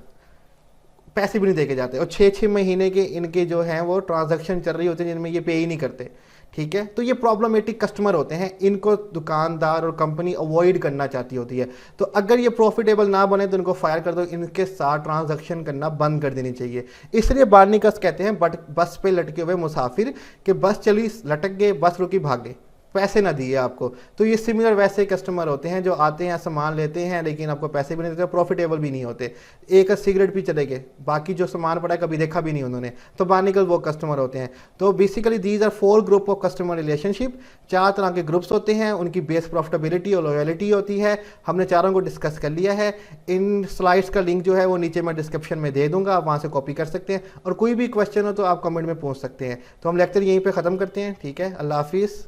पैसे भी नहीं देके जाते। और 6-6 महीने के इनके जो हैं वो ट्रांजैक्शन चल रही होती है जिनमें ये पे ही नहीं करते। ठीक है, तो ये प्रॉब्लमेटिक कस्टमर होते हैं, इनको दुकानदार और कंपनी अवॉइड करना चाहती होती है। तो अगर ये प्रॉफिटेबल ना बने तो इनको फायर कर दो, इनके साथ ट्रांजैक्शन करना बंद कर देनी चाहिए। इसलिए बार्निकल्स कहते हैं बट बस पे लटके हुए मुसाफिर, कि बस चली, लटक गए, बस रुकी, भाग गए, पैसे ना दिए आपको। तो ये सिमिलर वैसे कस्टमर होते हैं जो आते हैं, सामान लेते हैं, लेकिन आपको पैसे भी नहीं देते, प्रॉफिटेबल भी नहीं होते, एक सिगरेट भी चले गए, बाकी जो सामान पड़ा है कभी देखा भी नहीं उन्होंने, तो बानिकल वो कस्टमर होते हैं। तो basically these are 4 group of customer relationship. 4 तरह के ग्रुप्स होते हैं, उनकी बेस प्रॉफिटेबिलिटी और लॉयलिटी होती है। हमने चारों को डिस्कस कर लिया है। इन स्लाइड्स का लिंक जो है वो नीचे मैं डिस्क्रिप्शन में दे दूंगा, आप वहाँ से कॉपी कर सकते हैं, और कोई भी क्वेश्चन हो तो आप कमेंट में पूछ सकते हैं। तो हम लेक्चर यहीं पे ख़त्म करते हैं, ठीक है, अल्लाह हाफिज़।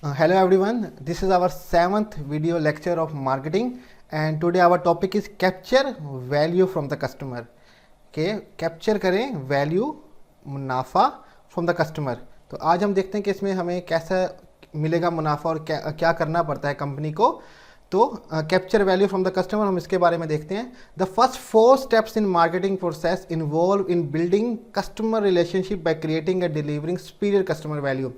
Hello everyone, this is our 7th video lecture of marketing, and today our topic is capture value from the customer. Okay, capture करें value, मुनाफा from the customer। तो आज हम देखते हैं कि इसमें हमें कैसा मिलेगा मुनाफा और क्या करना पड़ता है कंपनी को। तो capture value from the customer, हम इसके बारे में देखते हैं। The first 4 steps in marketing process involve in building customer relationship by creating and delivering superior customer value.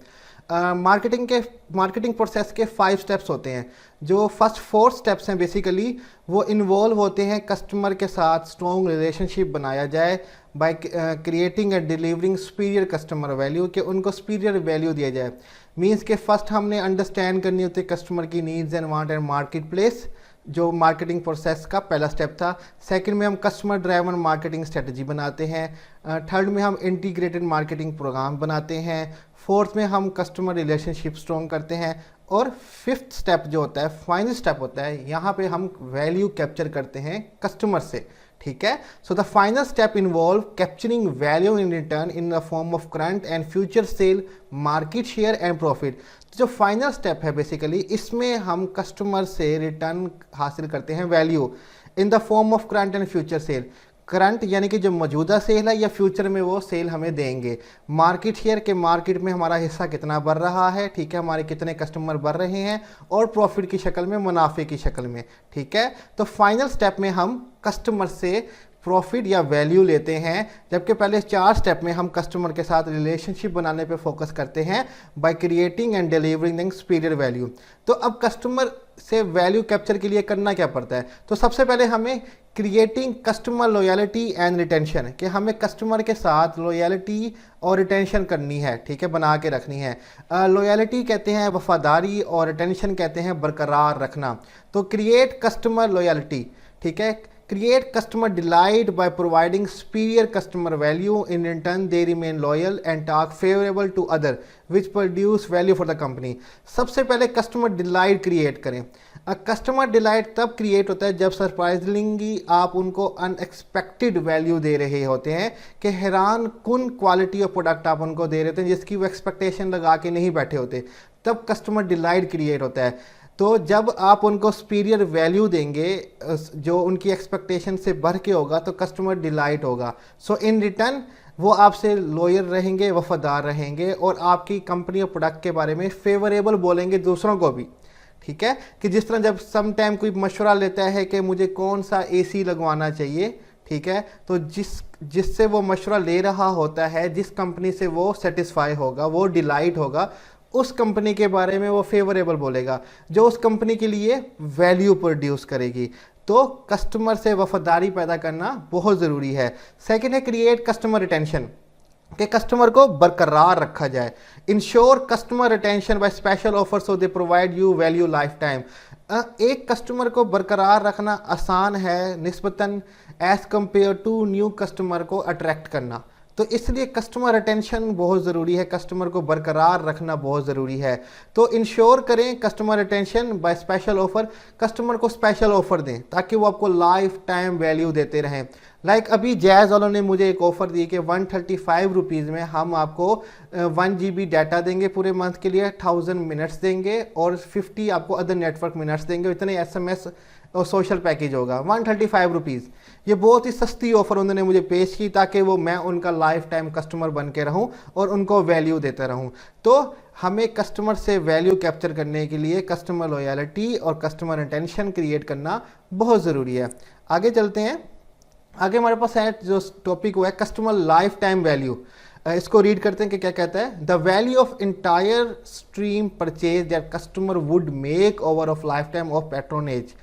Marketing process के 5 स्टेप्स होते हैं। जो फर्स्ट 4 स्टेप्स हैं बेसिकली वो इन्वॉल्व होते हैं कस्टमर के साथ स्ट्रॉन्ग रिलेशनशिप बनाया जाए by creating and delivering superior customer value, कि उनको सुपीरियर वैल्यू दिया जाए। मीन्स के फर्स्ट हमने अंडरस्टैंड करनी होती है कस्टमर की needs and want and market place, जो मार्केटिंग प्रोसेस का पहला स्टेप था। सेकंड में हम कस्टमर ड्राइवन मार्केटिंग स्ट्रेटजी बनाते हैं। थर्ड में हम इंटीग्रेटेड मार्केटिंग प्रोग्राम बनाते हैं। फोर्थ में हम कस्टमर रिलेशनशिप स्ट्रॉन्ग करते हैं। और 5th स्टेप जो होता है, फाइनल स्टेप होता है, यहाँ पे हम वैल्यू कैप्चर करते हैं कस्टमर से, ठीक है। So the final step involve capturing value in return in the form of current and future cell, market share and profit. जो फाइनल स्टेप है बेसिकली इसमें हम कस्टमर से रिटर्न हासिल करते हैं value in the form of current and future cell. Current यानी कि जो मौजूदा सेल है या फ्यूचर में वो सेल हमें देंगे। मार्केट शेयर के मार्केट में हमारा हिस्सा कितना बढ़ रहा है, ठीक है, हमारे कितने कस्टमर बढ़ रहे हैं, और प्रॉफिट की शक्ल में, मुनाफे की शक्ल में, ठीक है। तो फाइनल स्टेप में हम कस्टमर से प्रॉफिट या वैल्यू लेते हैं, जबकि पहले 4 स्टेप में हम कस्टमर के साथ रिलेशनशिप बनाने पे फोकस करते हैं by creating and delivering them superior value. तो अब कस्टमर से वैल्यू कैप्चर के लिए करना क्या पड़ता है? तो सबसे पहले हमें creating customer loyalty and retention, कि हमें कस्टमर के साथ लॉयलिटी और रिटेंशन करनी है, ठीक है, बना के रखनी है। लॉयलिटी कहते हैं वफादारी और रिटेंशन कहते हैं बरकरार रखना। तो क्रिएट कस्टमर लॉयलिटी, ठीक है, create customer delight by providing superior customer value. In return they remain loyal and talk favorable to other which produce value for the company. सबसे पहले कस्टमर डिलाइट क्रिएट करें। कस्टमर डिलाइट तब create होता है जब surprisingly आप उनको unexpected value दे रहे होते हैं, कि हैरान कुन क्वालिटी ऑफ प्रोडक्ट आप उनको दे रहे होते हैं जिसकी वो एक्सपेक्टेशन लगा के नहीं बैठे होते, तब कस्टमर डिलाइट क्रिएट होता है। तो जब आप उनको सुपीरियर वैल्यू देंगे जो उनकी एक्सपेक्टेशन से बढ़ के होगा, तो कस्टमर डिलाइट होगा। सो इन रिटर्न वो आपसे लॉयल रहेंगे, वफादार रहेंगे, और आपकी कंपनी और प्रोडक्ट के बारे में फेवरेबल बोलेंगे दूसरों को भी, ठीक है। कि जिस तरह जब सम टाइम कोई मशवरा लेता है कि मुझे कौन सा AC लगवाना चाहिए, ठीक है, तो जिससे वो मशवरा ले रहा होता है, जिस कंपनी से वो सेटिस्फाई होगा, वो डिलाइट होगा, उस कंपनी के बारे में वो फेवरेबल बोलेगा, जो उस कंपनी के लिए वैल्यू प्रोड्यूस करेगी। तो कस्टमर से वफादारी पैदा करना बहुत ज़रूरी है। सेकंड है क्रिएट कस्टमर रिटेंशन, कि कस्टमर को बरकरार रखा जाए। Ensure customer retention by special offer so they provide you value life time. एक कस्टमर को बरकरार रखना आसान है निस्बतन as compare to new customer को अट्रैक्ट करना। तो इसलिए कस्टमर रिटेंशन बहुत ज़रूरी है, कस्टमर को बरकरार रखना बहुत ज़रूरी है। तो इंश्योर करें customer retention by special offer, customer को स्पेशल ऑफर दें ताकि वो आपको लाइफ टाइम वैल्यू देते रहें। लाइक अभी जैज़ वालों ने मुझे एक ऑफ़र दी कि 135 रुपीज़ में हम आपको 1 GB डाटा देंगे पूरे मंथ के लिए, 1000 मिनट्स देंगे और 50 आपको अदर नेटवर्क मिनट्स देंगे, इतने SMS और सोशल पैकेज होगा। 135 रुपीज़, ये बहुत ही सस्ती ऑफ़र उन्होंने मुझे पेश की ताकि वो मैं उनका लाइफ टाइम कस्टमर बन के रहूँ और उनको वैल्यू देता रहूँ। तो हमें कस्टमर से वैल्यू कैप्चर करने के लिए कस्टमर लॉयलिटी और कस्टमर रिटेंशन क्रिएट करना बहुत ज़रूरी है। आगे चलते हैं। आगे हमारे पास है जो टॉपिक हुआ है कस्टमर लाइफ टाइम वैल्यू। इसको रीड करते हैं कि क्या कहता है। The value of entire stream purchase that customer would make over of life time of patronage.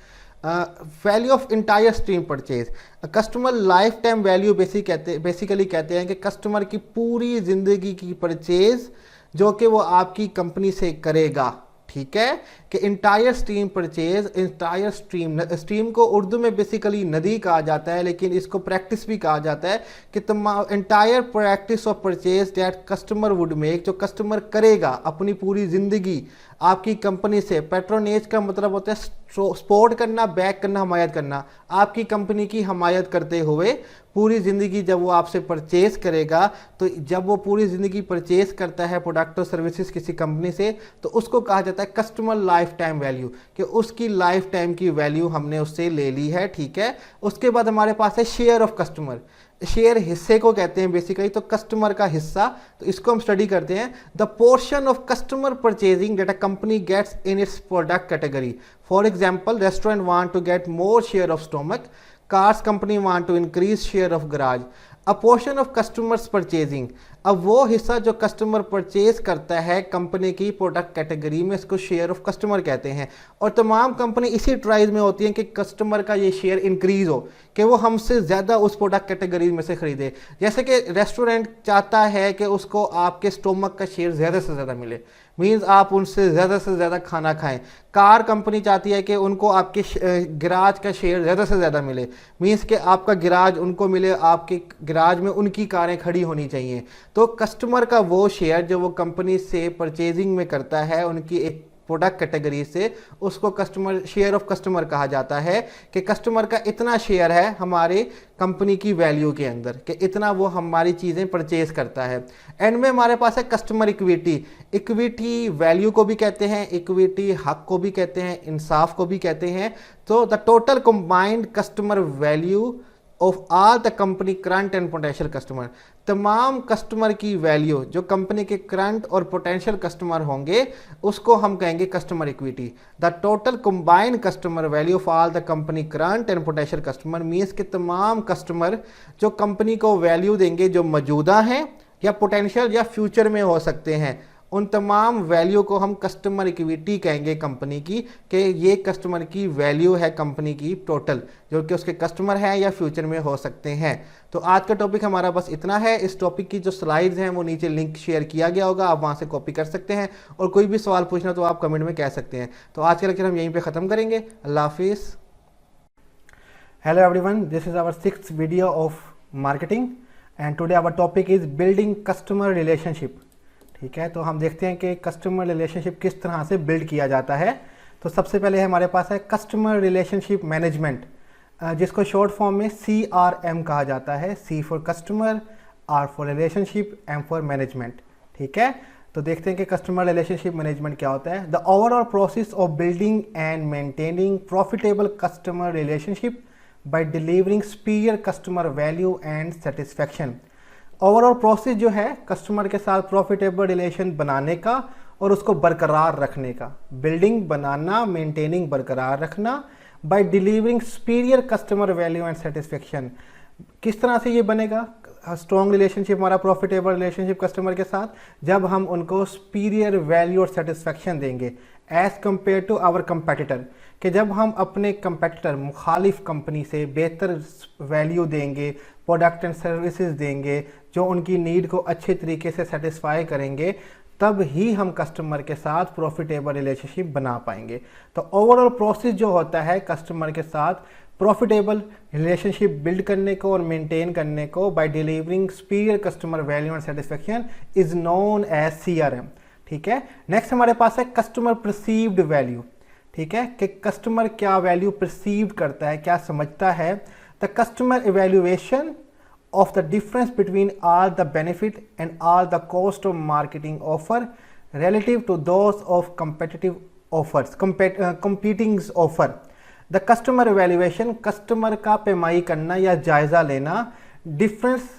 Value of entire stream purchase, customer life time value basically कहते हैं कि कस्टमर की पूरी ज़िंदगी की परचेज जो कि वो आपकी कंपनी से करेगा, ठीक है, कि entire stream purchase, entire stream को उर्दू में बेसिकली नदी कहा जाता है, लेकिन इसको प्रैक्टिस भी कहा जाता है कि तमाम entire practice of purchase that customer would make, जो कस्टमर करेगा अपनी पूरी ज़िंदगी आपकी कंपनी से। पैट्रोनेज का मतलब होता है सपोर्ट करना, बैक करना, हमायत करना। आपकी कंपनी की हमायत करते हुए पूरी ज़िंदगी जब वो आपसे परचेज करेगा, तो जब वो पूरी ज़िंदगी परचेज करता है प्रोडक्ट और सर्विसेज किसी कंपनी से, तो उसको कहा जाता है कस्टमर लाइफ टाइम वैल्यू, कि उसकी लाइफ टाइम की वैल्यू हमने उससे ले ली है। ठीक है, उसके बाद हमारे पास है शेयर ऑफ कस्टमर। शेयर हिस्से को कहते हैं बेसिकली, तो कस्टमर का हिस्सा, तो इसको हम स्टडी करते हैं। The portion of customer purchasing that a company gets in its product category. For example, restaurant want to get more share of stomach, cars company want to increase share of garage. A portion of customers purchasing, अब वो हिस्सा जो customer purchase करता है company की product category में, इसको share of customer कहते हैं। और तमाम कंपनी इसी ट्राइज में होती हैं कि कस्टमर का ये शेयर इंक्रीज हो, कि वो हमसे ज़्यादा उस प्रोडक्ट कैटेगरी में से खरीदे। जैसे कि रेस्टोरेंट चाहता है कि उसको आपके स्टोमक का शेयर ज़्यादा से ज़्यादा मिले, मीन्स आप उनसे ज़्यादा से ज़्यादा खाना खाएं। कार कंपनी चाहती है कि उनको आपके गराज का शेयर ज़्यादा से ज़्यादा मिले, मीन्स कि आपका गराज उनको मिले, आपके गराज में उनकी कारें खड़ी होनी चाहिए। तो कस्टमर का वो शेयर जो वो कंपनी से परचेजिंग में करता है उनकी एक प्रोडक्ट कैटेगरी से, उसको कस्टमर शेयर ऑफ कस्टमर कहा जाता है, कि कस्टमर का इतना शेयर है हमारे कंपनी की वैल्यू के अंदर, कि इतना वो हमारी चीज़ें परचेज करता है। एंड में हमारे पास है कस्टमर इक्विटी। इक्विटी वैल्यू को भी कहते हैं, इक्विटी हक को भी कहते हैं, इंसाफ को भी कहते हैं। तो the total combined customer value of all the company current and potential customer, तमाम कस्टमर की वैल्यू जो कंपनी के करंट और पोटेंशियल कस्टमर होंगे उसको हम कहेंगे customer equity. The total combined customer value of all the company current and potential customer means के तमाम कस्टमर जो कंपनी को वैल्यू देंगे, जो मौजूदा हैं या पोटेंशियल या फ्यूचर में हो सकते हैं, उन तमाम वैल्यू को हम कस्टमर इक्विटी कहेंगे कंपनी की, कि ये कस्टमर की वैल्यू है कंपनी की टोटल, जो कि उसके कस्टमर हैं या फ्यूचर में हो सकते हैं। तो आज का टॉपिक हमारा बस इतना है। इस टॉपिक की जो स्लाइड्स हैं वो नीचे लिंक शेयर किया गया होगा, आप वहाँ से कॉपी कर सकते हैं, और कोई भी सवाल पूछना तो आप कमेंट में कह सकते हैं। तो आज का लेक्चर हम यहीं पर ख़त्म करेंगे। अल्लाह हाफिज़। Hello everyone, this is our 6th video of marketing and today our topic is building customer relationship. ठीक है, तो हम देखते हैं कि कस्टमर रिलेशनशिप किस तरह से बिल्ड किया जाता है। तो सबसे पहले हमारे पास है कस्टमर रिलेशनशिप मैनेजमेंट, जिसको शॉर्ट फॉर्म में CRM कहा जाता है। C for customer, R for relationship, M for management. ठीक है, तो देखते हैं कि कस्टमर रिलेशनशिप मैनेजमेंट क्या होता है। The overall process of building and maintaining profitable customer relationship by delivering superior customer value and satisfaction. Overall process जो है कस्टमर के साथ प्रॉफिटेबल रिलेशन बनाने का और उसको बरकरार रखने का। बिल्डिंग बनाना, मेंटेनिंग बरकरार रखना, by delivering superior customer value and satisfaction. किस तरह से ये बनेगा स्ट्रॉन्ग रिलेशनशिप हमारा, प्रॉफिटेबल रिलेशनशिप कस्टमर के साथ, जब हम उनको सुपीरियर वैल्यू और सेटिस्फेक्शन देंगे as compare to our competitor, कि जब हम अपने कंपेटिटर मुखालिफ कंपनी से बेहतर वैल्यू देंगे, प्रोडक्ट एंड सर्विसेज देंगे जो उनकी नीड को अच्छे तरीके से सेटिस्फाई करेंगे, तब ही हम कस्टमर के साथ प्रॉफिटेबल रिलेशनशिप बना पाएंगे। तो ओवरऑल प्रोसेस जो होता है कस्टमर के साथ प्रॉफिटेबल रिलेशनशिप बिल्ड करने को और मेंटेन करने को by delivering superior customer value and satisfaction is known as CRM। ठीक है, नेक्स्ट हमारे पास है कस्टमर परसीव्ड वैल्यू। ठीक है, कि कस्टमर क्या वैल्यू परसीव करता है, क्या समझता है। The customer evaluation of the difference between all the benefit and all the cost of marketing offer relative to those of competitive offers, competing offer. The customer evaluation, customer का पैमाई करना या जायज़ा लेना, डिफरेंस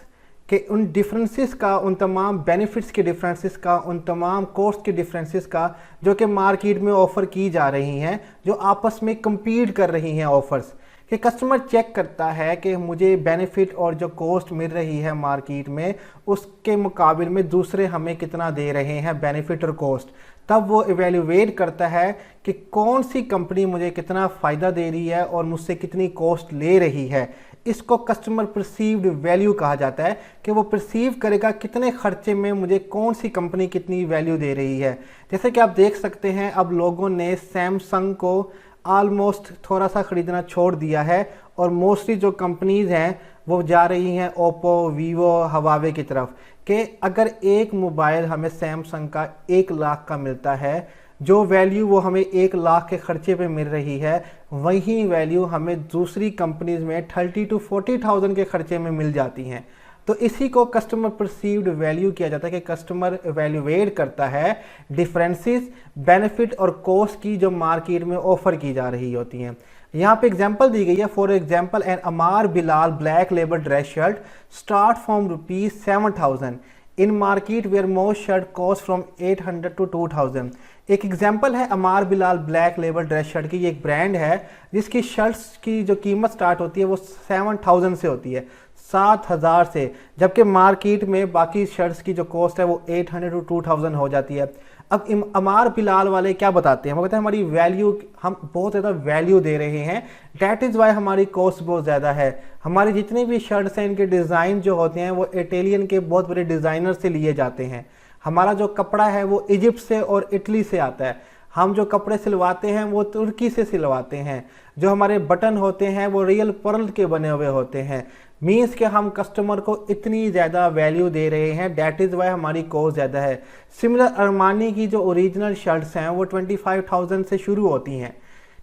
के उन डिफरेंसेस का, उन तमाम बेनिफिट्स के डिफरेंसेस का, उन तमाम कॉस्ट के डिफरेंसेस का जो कि मार्केट में ऑफ़र की जा रही हैं, जो आपस में compete कर रही हैं ऑफ़र्स, कि कस्टमर चेक करता है कि मुझे बेनिफिट और जो कॉस्ट मिल रही है मार्केट में उसके मुकाबिल में दूसरे हमें कितना दे रहे हैं बेनिफिट और कॉस्ट। तब वो इवेल्युएट करता है कि कौन सी कंपनी मुझे कितना फ़ायदा दे रही है और मुझसे कितनी कॉस्ट ले रही है। इसको कस्टमर परसीव्ड वैल्यू कहा जाता है कि वो परसीव करेगा कितने खर्चे में मुझे कौन सी कंपनी कितनी वैल्यू दे रही है। जैसे कि आप देख सकते हैं अब लोगों ने सैमसंग को ऑलमोस्ट थोड़ा सा ख़रीदना छोड़ दिया है और मोस्टली जो कंपनीज़ हैं वो जा रही हैं ओप्पो, वीवो, हवावे की तरफ कि अगर एक मोबाइल हमें सैमसंग का 1 लाख का मिलता है, जो वैल्यू वो हमें 1 लाख के खर्चे पे मिल रही है वही वैल्यू हमें दूसरी कंपनीज में 30 to 40,000 के खर्चे में मिल जाती हैं। तो इसी को कस्टमर परसीव्ड वैल्यू किया जाता है कि कस्टमर वैल्यूएट करता है डिफरेंसेस, बेनिफिट और कॉस्ट की जो मार्केट में ऑफर की जा रही होती हैं। यहाँ पे एग्जांपल दी गई है, for example an Amar Bilal black label dress shirt start from ₹7,000 in market where most shirt cost from 800 to 2,000। एक एग्जांपल है Amar Bilal black label dress shirt की। ये एक ब्रांड है जिसकी शर्ट्स की जो कीमत स्टार्ट होती है वो 7,000 से होती है, 7,000 से, जबकि मार्केट में बाकी शर्ट्स की जो कॉस्ट है वो 800 to 2,000 हो जाती है। अब अमार बिलाल वाले क्या बताते हैं, वो कहते हैं हमारी वैल्यू, हम बहुत ज़्यादा वैल्यू दे रहे हैं, डैट इज़ वाई हमारी कॉस्ट बहुत ज़्यादा है। हमारी जितनी भी शर्ट्स हैं इनके डिज़ाइन जो होते हैं वो इटालियन के बहुत बड़े डिज़ाइनर से लिए जाते हैं। हमारा जो कपड़ा है वो इजिप्ट से और इटली से आता है। हम जो कपड़े सिलवाते हैं वो तुर्की से सिलवाते हैं। जो हमारे बटन होते हैं वो रियल पर्ल के बने हुए होते हैं। मीन्स कि हम कस्टमर को इतनी ज़्यादा वैल्यू दे रहे हैं, डैट इज़ वाई हमारी कॉस्ट ज़्यादा है। सिमिलर अरमानी की जो ओरिजिनल शर्ट्स हैं वो 25,000 से शुरू होती हैं,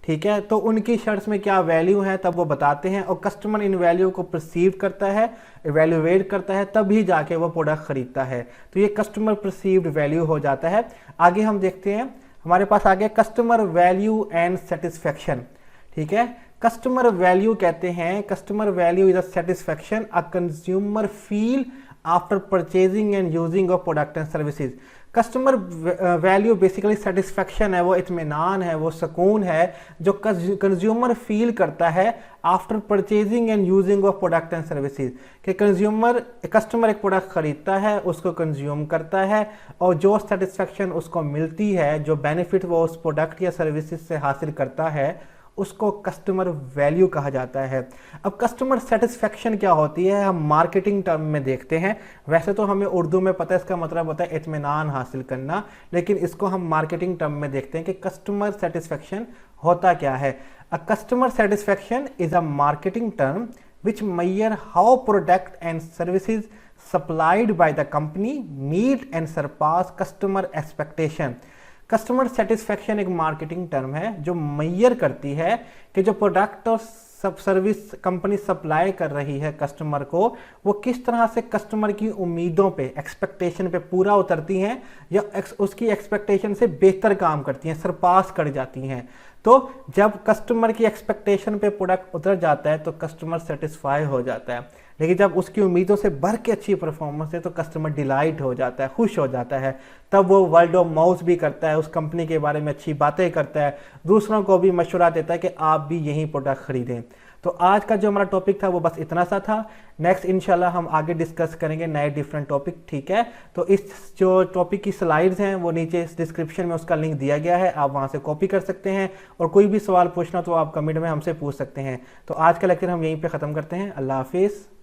ठीक है। तो उनकी शर्ट्स में क्या वैल्यू है तब वो बताते हैं और कस्टमर इन वैल्यू को परसीव करता है, इवेल्युएट करता है, तभी जाके वो प्रोडक्ट खरीदता है। तो ये कस्टमर परसीव्ड वैल्यू हो जाता है। आगे हम देखते हैं, हमारे पास आ गया कस्टमर वैल्यू एंड सेटिस्फेक्शन, ठीक है। कस्टमर वैल्यू कहते हैं, customer value is a satisfaction a consumer feel after purchasing and using of product and services. Customer value basically satisfaction है, वो इत्मीनान है, वो सुकून है जो कंज्यूमर फील करता है after purchasing and using of product and services. कि कस्टमर एक प्रोडक्ट खरीदता है, उसको कंज्यूम करता है और जो सेटिस्फेक्शन उसको मिलती है, जो बेनिफिट वो उस प्रोडक्ट या सर्विसेज से हासिल करता है, उसको कस्टमर वैल्यू कहा जाता है। अब कस्टमर सेटिस्फेक्शन क्या होती है हम मार्केटिंग टर्म में देखते हैं। वैसे तो हमें उर्दू में पता है इसका मतलब होता है इत्मीनान हासिल करना, लेकिन इसको हम मार्केटिंग टर्म में देखते हैं कि कस्टमर सेटिस्फेक्शन होता क्या है। A customer satisfaction is a marketing term which measure how product and services supplied by the company meet and surpass customer expectation। Customer satisfaction एक मार्केटिंग टर्म है जो मैयर करती है कि जो प्रोडक्ट और सब सर्विस कंपनी सप्लाई कर रही है कस्टमर को, वो किस तरह से कस्टमर की उम्मीदों पे, एक्सपेक्टेशन पे पूरा उतरती हैं या उसकी एक्सपेक्टेशन से बेहतर काम करती हैं, सरपास कर जाती हैं। तो जब कस्टमर की एक्सपेक्टेशन पे प्रोडक्ट उतर जाता है तो कस्टमर सेटिस्फाई हो जाता है, लेकिन जब उसकी उम्मीदों से बढ़ के अच्छी परफॉर्मेंस है तो कस्टमर डिलाइट हो जाता है, खुश हो जाता है। तब वो वर्ड ऑफ माउथ भी करता है, उस कंपनी के बारे में अच्छी बातें करता है, दूसरों को भी मशवरा देता है कि आप भी यही प्रोडक्ट खरीदें। तो आज का जो हमारा टॉपिक था वो बस इतना सा था। नेक्स्ट इंशाल्लाह हम आगे डिस्कस करेंगे नए डिफरेंट टॉपिक, ठीक है। तो इस जो टॉपिक की स्लाइड्स हैं वो नीचे इस डिस्क्रिप्शन में उसका लिंक दिया गया है, आप वहां से कॉपी कर सकते हैं और कोई भी सवाल पूछना तो आप कमेंट में हमसे पूछ सकते हैं। तो आज का लेक्चर हम यहीं पे ख़त्म करते हैं। अल्लाह हाफिज़।